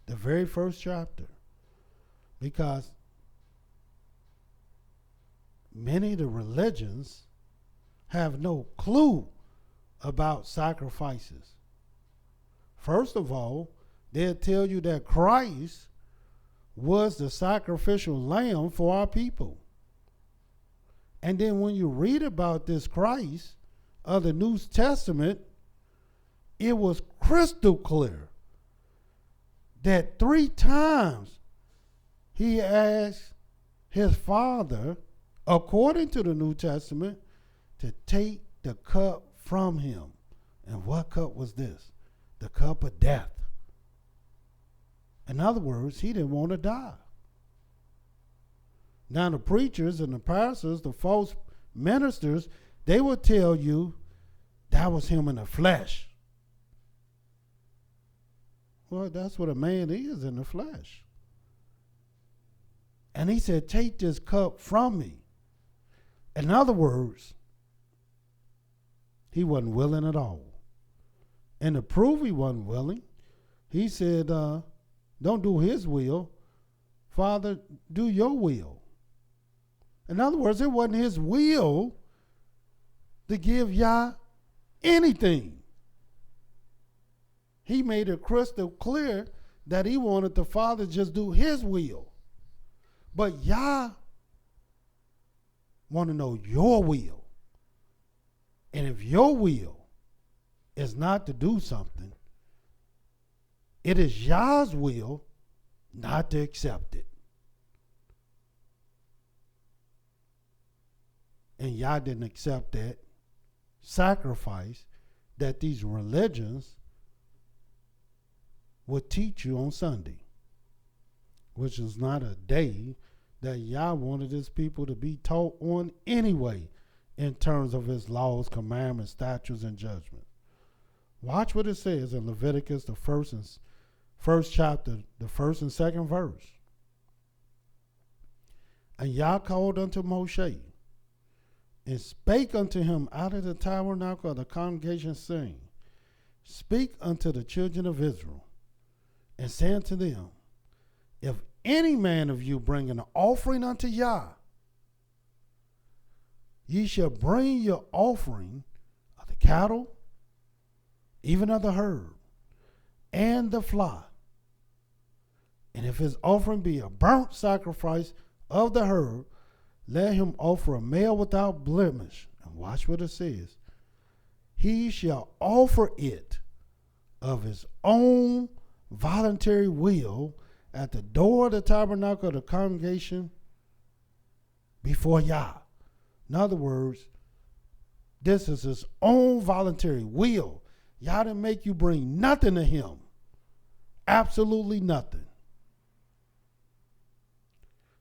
the very 1st chapter. Because many of the religions have no clue about sacrifices. First of all, they'll tell you that Christ was the sacrificial lamb for our people. And then when you read about this Christ of the New Testament, it was crystal clear that 3 times he asked his Father, according to the New Testament, to take the cup from him. And what cup was this? The cup of death. In other words, he didn't want to die. Now the preachers and the pastors, the false ministers, they will tell you that was him in the flesh. Well, that's what a man is in the flesh. And he said, take this cup from me. In other words, he wasn't willing at all. And to prove he wasn't willing, he said, don't do his will. Father, do your will. In other words, it wasn't his will to give Yah anything. He made it crystal clear that he wanted the Father to just do his will. But Yah want to know your will. And if your will is not to do something, it is Yah's will not to accept it. And Yah didn't accept that sacrifice that these religions would teach you on Sunday, which is not a day that Yah wanted his people to be taught on anyway in terms of his laws, commandments, statutes, and judgments. Watch what it says in Leviticus, the first chapter, the 1st and 2nd verse. And Yah called unto Moshe, and spake unto him out of the tabernacle of the congregation, saying, speak unto the children of Israel, and say unto them, if any man of you bring an offering unto Yah, ye shall bring your offering of the cattle, even of the herd, and the flock. And if his offering be a burnt sacrifice of the herd, let him offer a male without blemish. And watch what it says. He shall offer it of his own voluntary will at the door of the tabernacle of the congregation before Yah. In other words, this is his own voluntary will. Yah didn't make you bring nothing to him. Absolutely nothing.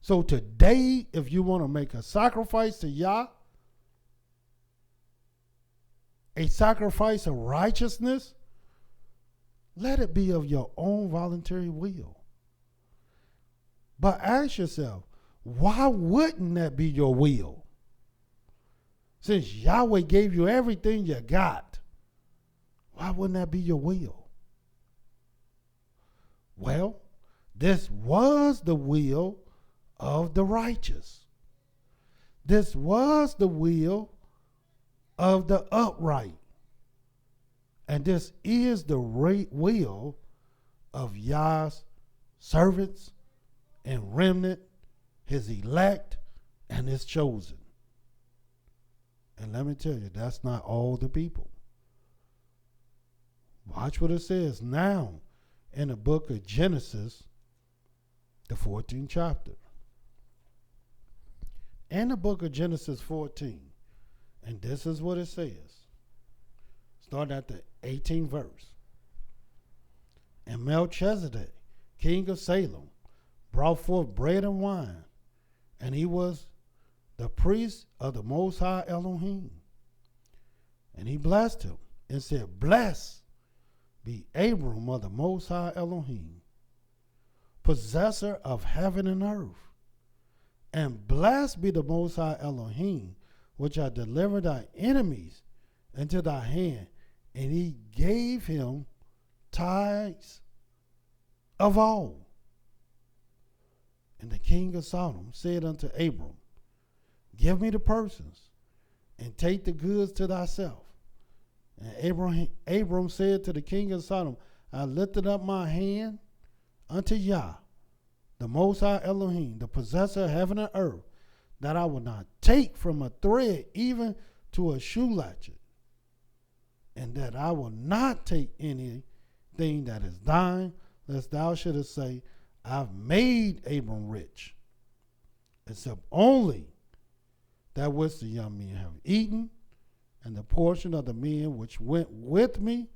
So today, if you want to make a sacrifice to Yah, a sacrifice of righteousness, let it be of your own voluntary will. But ask yourself, why wouldn't that be your will? Since Yahweh gave you everything you got, why wouldn't that be your will? Well, this was the will of the righteous. This was the will of the upright. And this is the will of Yah's servants and remnant, his elect and his chosen. And let me tell you, that's not all the people. Watch what it says now in the book of Genesis, the 14th chapter. In the book of Genesis 14, and this is what it says, starting at the 18th verse. And Melchizedek, king of Salem, brought forth bread and wine, and he was the priest of the Most High Elohim. And he blessed him and said, Blessed be Abram of the Most High Elohim, possessor of heaven and earth. And blessed be the Most High Elohim, which I delivered thy enemies into thy hand. And he gave him tithes of all. And the king of Sodom said unto Abram, Give me the persons, and take the goods to thyself. And Abram said to the king of Sodom, I lifted up my hand unto Yah, the Most High Elohim, the possessor of heaven and earth, that I will not take from a thread even to a shoe latchet, and that I will not take anything that is thine, lest thou shouldest say, I've made Abram rich, except only that which the young men have eaten, and the portion of the men which went with me,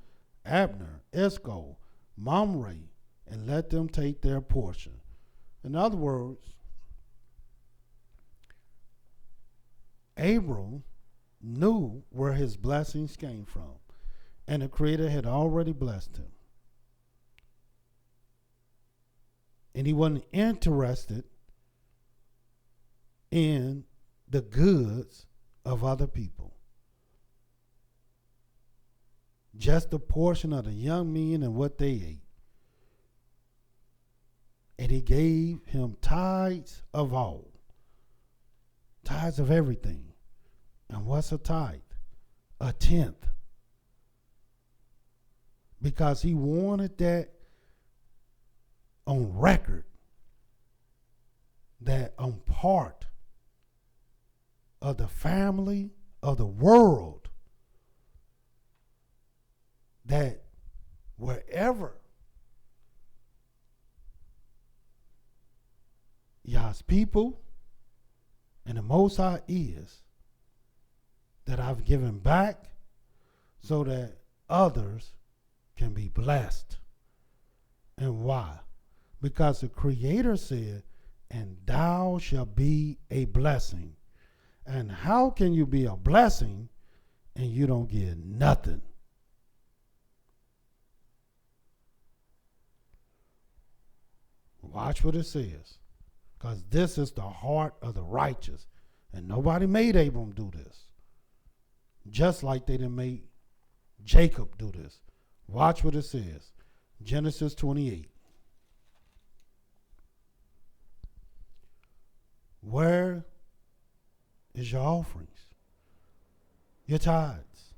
Abner, Escol, Mowreh, and let them take their portion. In other words, Abram knew where his blessings came from, and the Creator had already blessed him. And he wasn't interested in the goods of other people. Just a portion of the young men and what they ate. And he gave him tithes of all. Tithes of everything. And what's a tithe? A tenth. Because he wanted that on record, that I'm part of the family of the world, that wherever Yah's people and the Most High is, that I've given back so that others can be blessed. And why? Because the Creator said, and thou shalt be a blessing. And how can you be a blessing and you don't get nothing? Watch what it says. Because this is the heart of the righteous. And nobody made Abram do this. Just like they didn't make Jacob do this. Watch what it says. Genesis 28. Where is your offerings? Your tithes?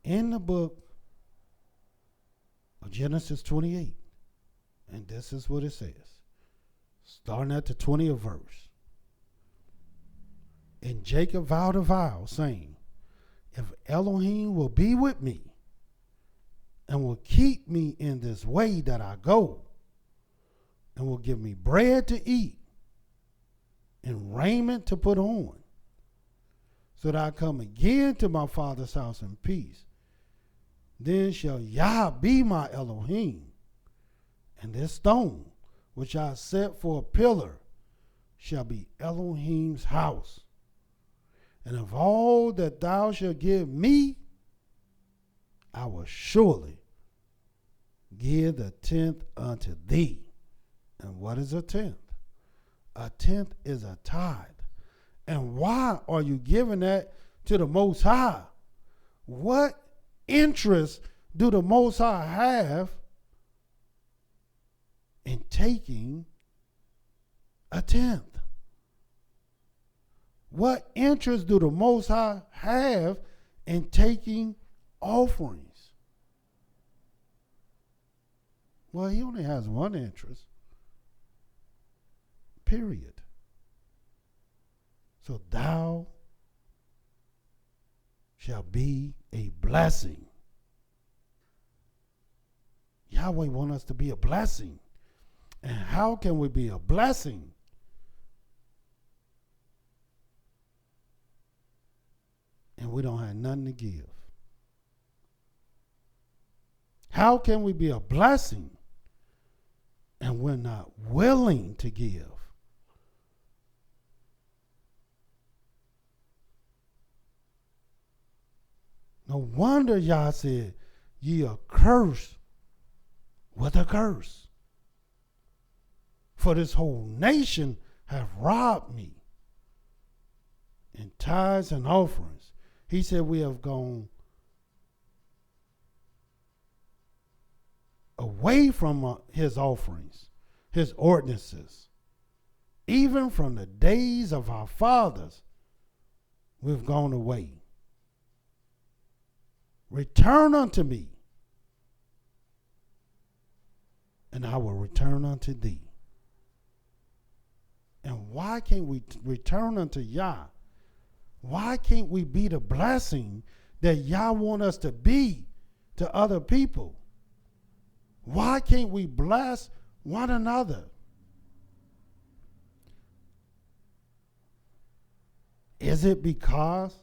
In the book of Genesis 28. And this is what it says. Starting at the 20th verse. And Jacob vowed a vow, saying, If Elohim will be with me, and will keep me in this way that I go, and will give me bread to eat, and raiment to put on, so that I come again to my father's house in peace, then shall Yah be my Elohim, And this stone, which I set for a pillar, shall be Elohim's house. And of all that thou shalt give me, I will surely give the tenth unto thee. And what is a tenth? A tenth is a tithe. And why are you giving that to the Most High? What interest do the Most High have in taking a tenth? What interest do the Most High have in taking offerings? Well, he only has one interest. Period. So thou shalt be a blessing. Yahweh wants us to be a blessing. And how can we be a blessing? And we don't have nothing to give. How can we be a blessing and we're not willing to give? No wonder Yah said, ye are cursed with a curse. For this whole nation have robbed me in tithes and offerings. He said we have gone away from his offerings, his ordinances. Even from the days of our fathers, we've gone away. Return unto me, and I will return unto thee. And why can't we return unto Yah? Why can't we be the blessing that Yah wants us to be to other people? Why can't we bless one another? Is it because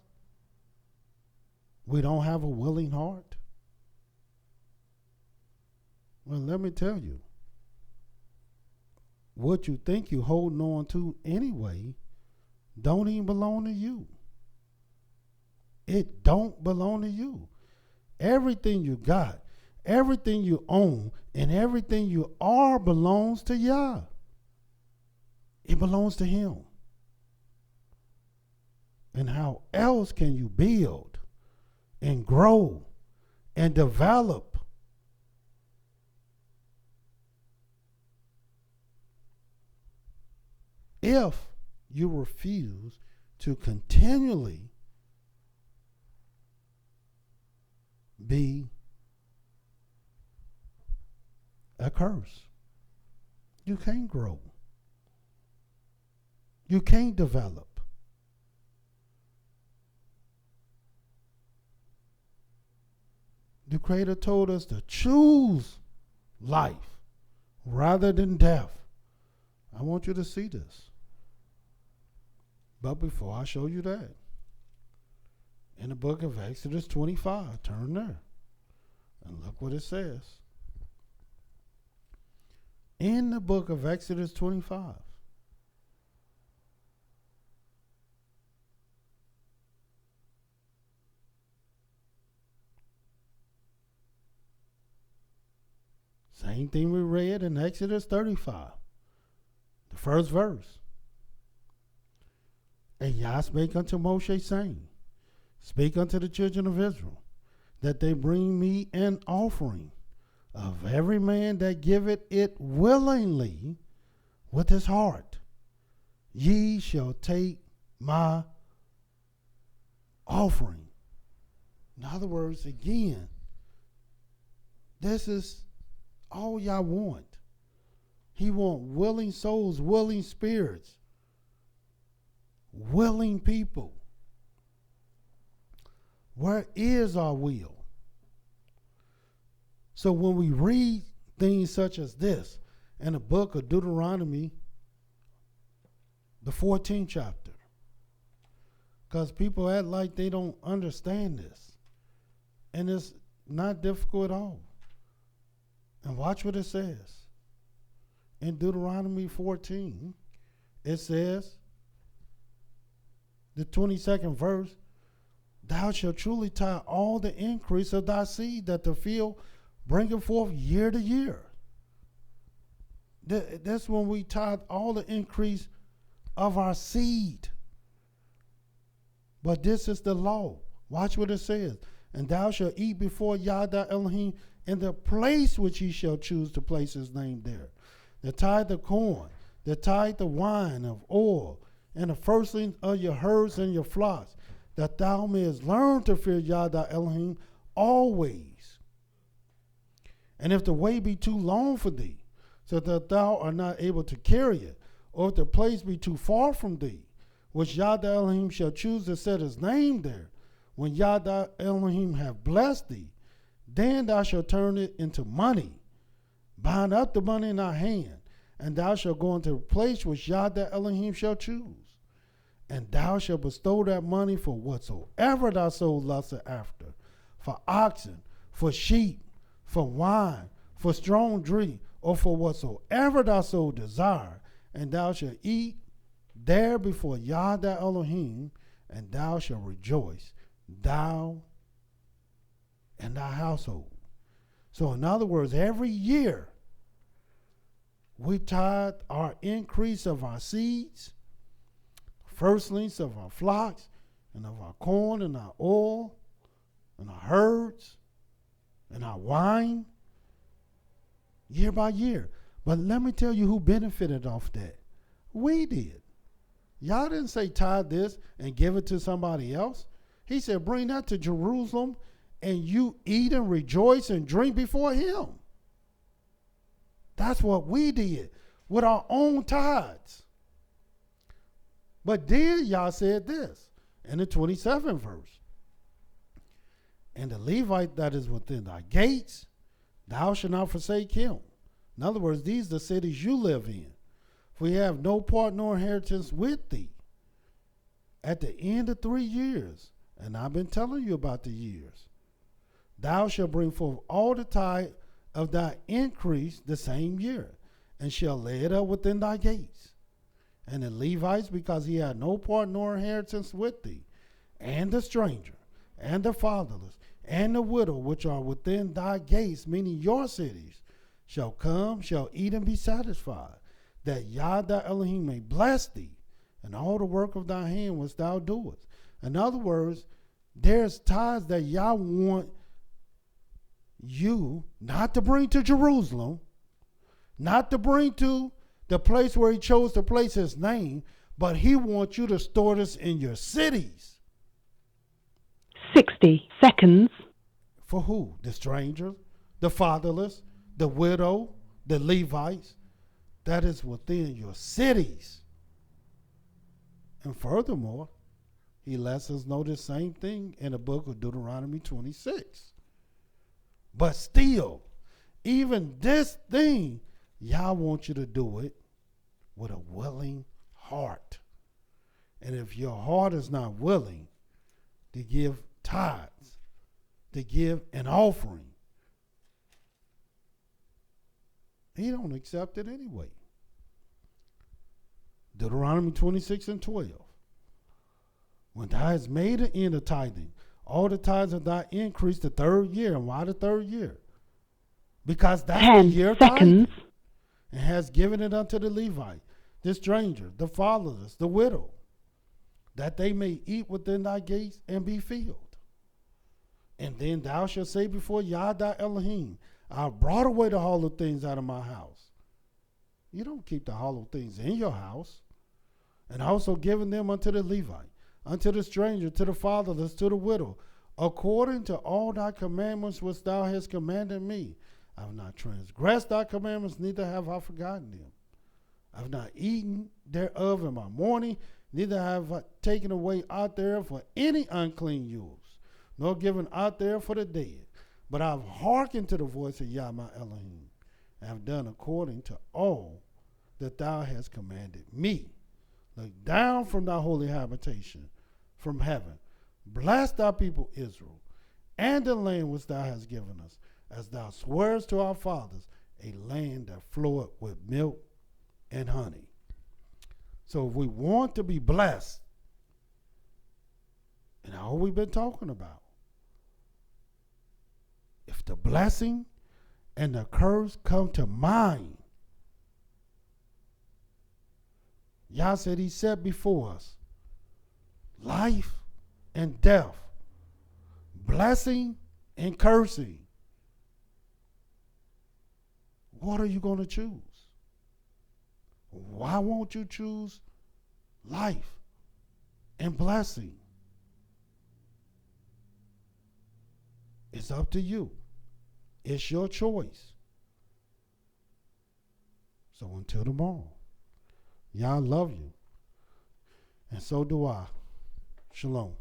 we don't have a willing heart? Well, let me tell you. What you think you're holding on to anyway don't even belong to you. It don't belong to you. Everything you got, everything you own, and everything you are belongs to Yah. It belongs to him. And how else can you build and grow and develop if you refuse to continually be a curse? You can't grow. You can't develop. The Creator told us to choose life rather than death. I want you to see this. But before I show you that, in the book of Exodus 25, turn there and look what it says. In the book of Exodus 25, same thing we read in Exodus 35, the first verse. And Yah spake unto Moshe, saying, speak unto the children of Israel, that they bring me an offering of every man that giveth it willingly with his heart. Ye shall take my offering. In other words, again, this is all Yah want. He want willing souls, willing spirits, willing people. Where is our will? So when we read things such as this in the book of Deuteronomy, the 14th chapter, because people act like they don't understand this, and it's not difficult at all. And watch what it says. in Deuteronomy 14, it says, the 22nd verse, thou shalt truly tithe all the increase of thy seed that the field bringeth forth year to year. That's when we tithe all the increase of our seed. But this is the law. Watch what it says. And thou shalt eat before Yah thy Elohim in the place which he shall choose to place his name there. The tithe of corn, the tithe of wine, of oil, and the firstlings of your herds and your flocks, that thou mayest learn to fear Yah thy Elohim always. And if the way be too long for thee, so that thou art not able to carry it, or if the place be too far from thee, which Yah thy Elohim shall choose to set his name there, when Yah thy Elohim have blessed thee, then thou shalt turn it into money, bind up the money in thy hand, and thou shalt go into the place which Yah thy Elohim shall choose. And thou shalt bestow that money for whatsoever thy soul lusteth after, for oxen, for sheep, for wine, for strong drink, or for whatsoever thy soul desire, and thou shalt eat there before Yah thy Elohim, and thou shalt rejoice, thou and thy household. So in other words, every year we tithe our increase of our seeds, firstlings of our flocks, and of our corn, and our oil, and our herds, and our wine, year by year. But let me tell you who benefited off that. We did. Y'all didn't say tithe this and give it to somebody else. He said, bring that to Jerusalem, and you eat and rejoice and drink before him. That's what we did with our own tithes. But then y'all said this in the 27th verse. And the Levite that is within thy gates, thou shalt not forsake him. In other words, these are the cities you live in. For we have no part nor inheritance with thee. At the end of 3 years, and I've been telling you about the years, thou shalt bring forth all the tithe of thy increase the same year, and shall lay it up within thy gates. And the Levites, because he had no part nor inheritance with thee, and the stranger, and the fatherless, and the widow, which are within thy gates, meaning your cities, shall come, shall eat and be satisfied, that Yah thy Elohim may bless thee, and all the work of thy hand which thou doest. In other words, there's tithes that Yah want you not to bring to Jerusalem, not to bring to the place where he chose to place his name, but he wants you to store this in your cities. 60 seconds. For who? The stranger, the fatherless, the widow, the Levites. That is within your cities. And furthermore, he lets us know the same thing in the book of Deuteronomy 26. But still, even this thing, Yah wants you to do it with a willing heart. And if your heart is not willing to give tithes, to give an offering, he don't accept it anyway. Deuteronomy 26 and 12. When thou hast made an end of tithing, all the tithes of thy increase the third year. And why the third year? Because that's 10 the year of seconds. tithing. And has given it unto the Levite, the stranger, the fatherless, the widow, that they may eat within thy gates and be filled. And then thou shalt say before Yah thy Elohim, I have brought away the hollow things out of my house. You don't keep the hollow things in your house. And also given them unto the Levite, unto the stranger, to the fatherless, to the widow, according to all thy commandments which thou hast commanded me. I have not transgressed thy commandments, neither have I forgotten them. I have not eaten thereof in my mourning, neither have I taken away out there for any unclean use, nor given out there for the dead. But I have hearkened to the voice of Yah my Elohim, and have done according to all that thou hast commanded me. Look down from thy holy habitation, from heaven. Bless thy people Israel, and the land which thou hast given us, as thou swearest to our fathers, a land that floweth with milk and honey. So if we want to be blessed, and all we've been talking about, if the blessing and the curse come to mind, Yah said he set before us life and death, blessing and cursing. What are you going to choose? Why won't you choose life and blessing? It's up to you. It's your choice. So until tomorrow, Yah love you. And so do I. Shalom.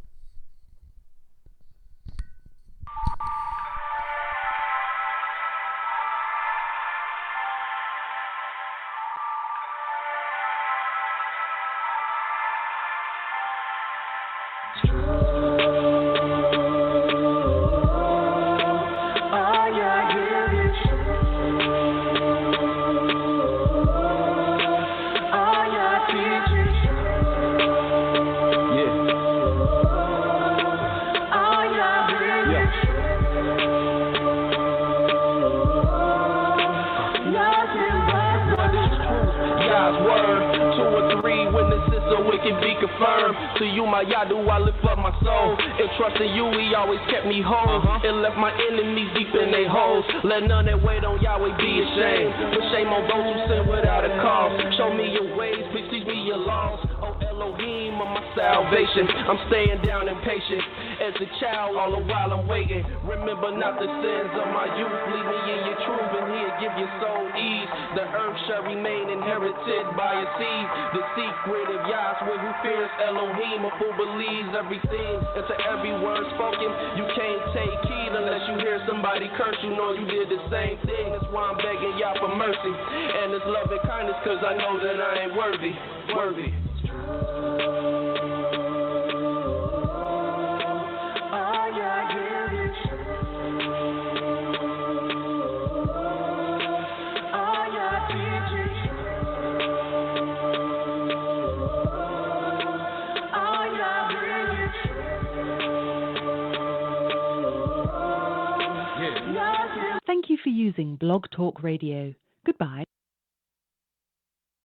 To you, my Yah, do I lift up my soul. And trusting you, he always kept me whole. And left my enemies deep in their holes. Let none that wait on Yahweh be ashamed. But shame on those who sin without a cause. Show me your ways, please teach me your laws. Oh Elohim of my salvation, I'm staying down and patient. As a child, all the while I'm waiting. Remember not the sins of my youth. Lead me in your truth, and he'll give your soul ease. The earth shall remain inherited by a seed. The secret of Yah's will who fears Elohim, or who believes everything. And to every word spoken, you can't take heed unless you hear somebody curse. You know you did the same thing. That's why I'm begging Yah for mercy and His love and kindness, cause I know that I ain't worthy. Thank you for using Blog Talk Radio. Goodbye.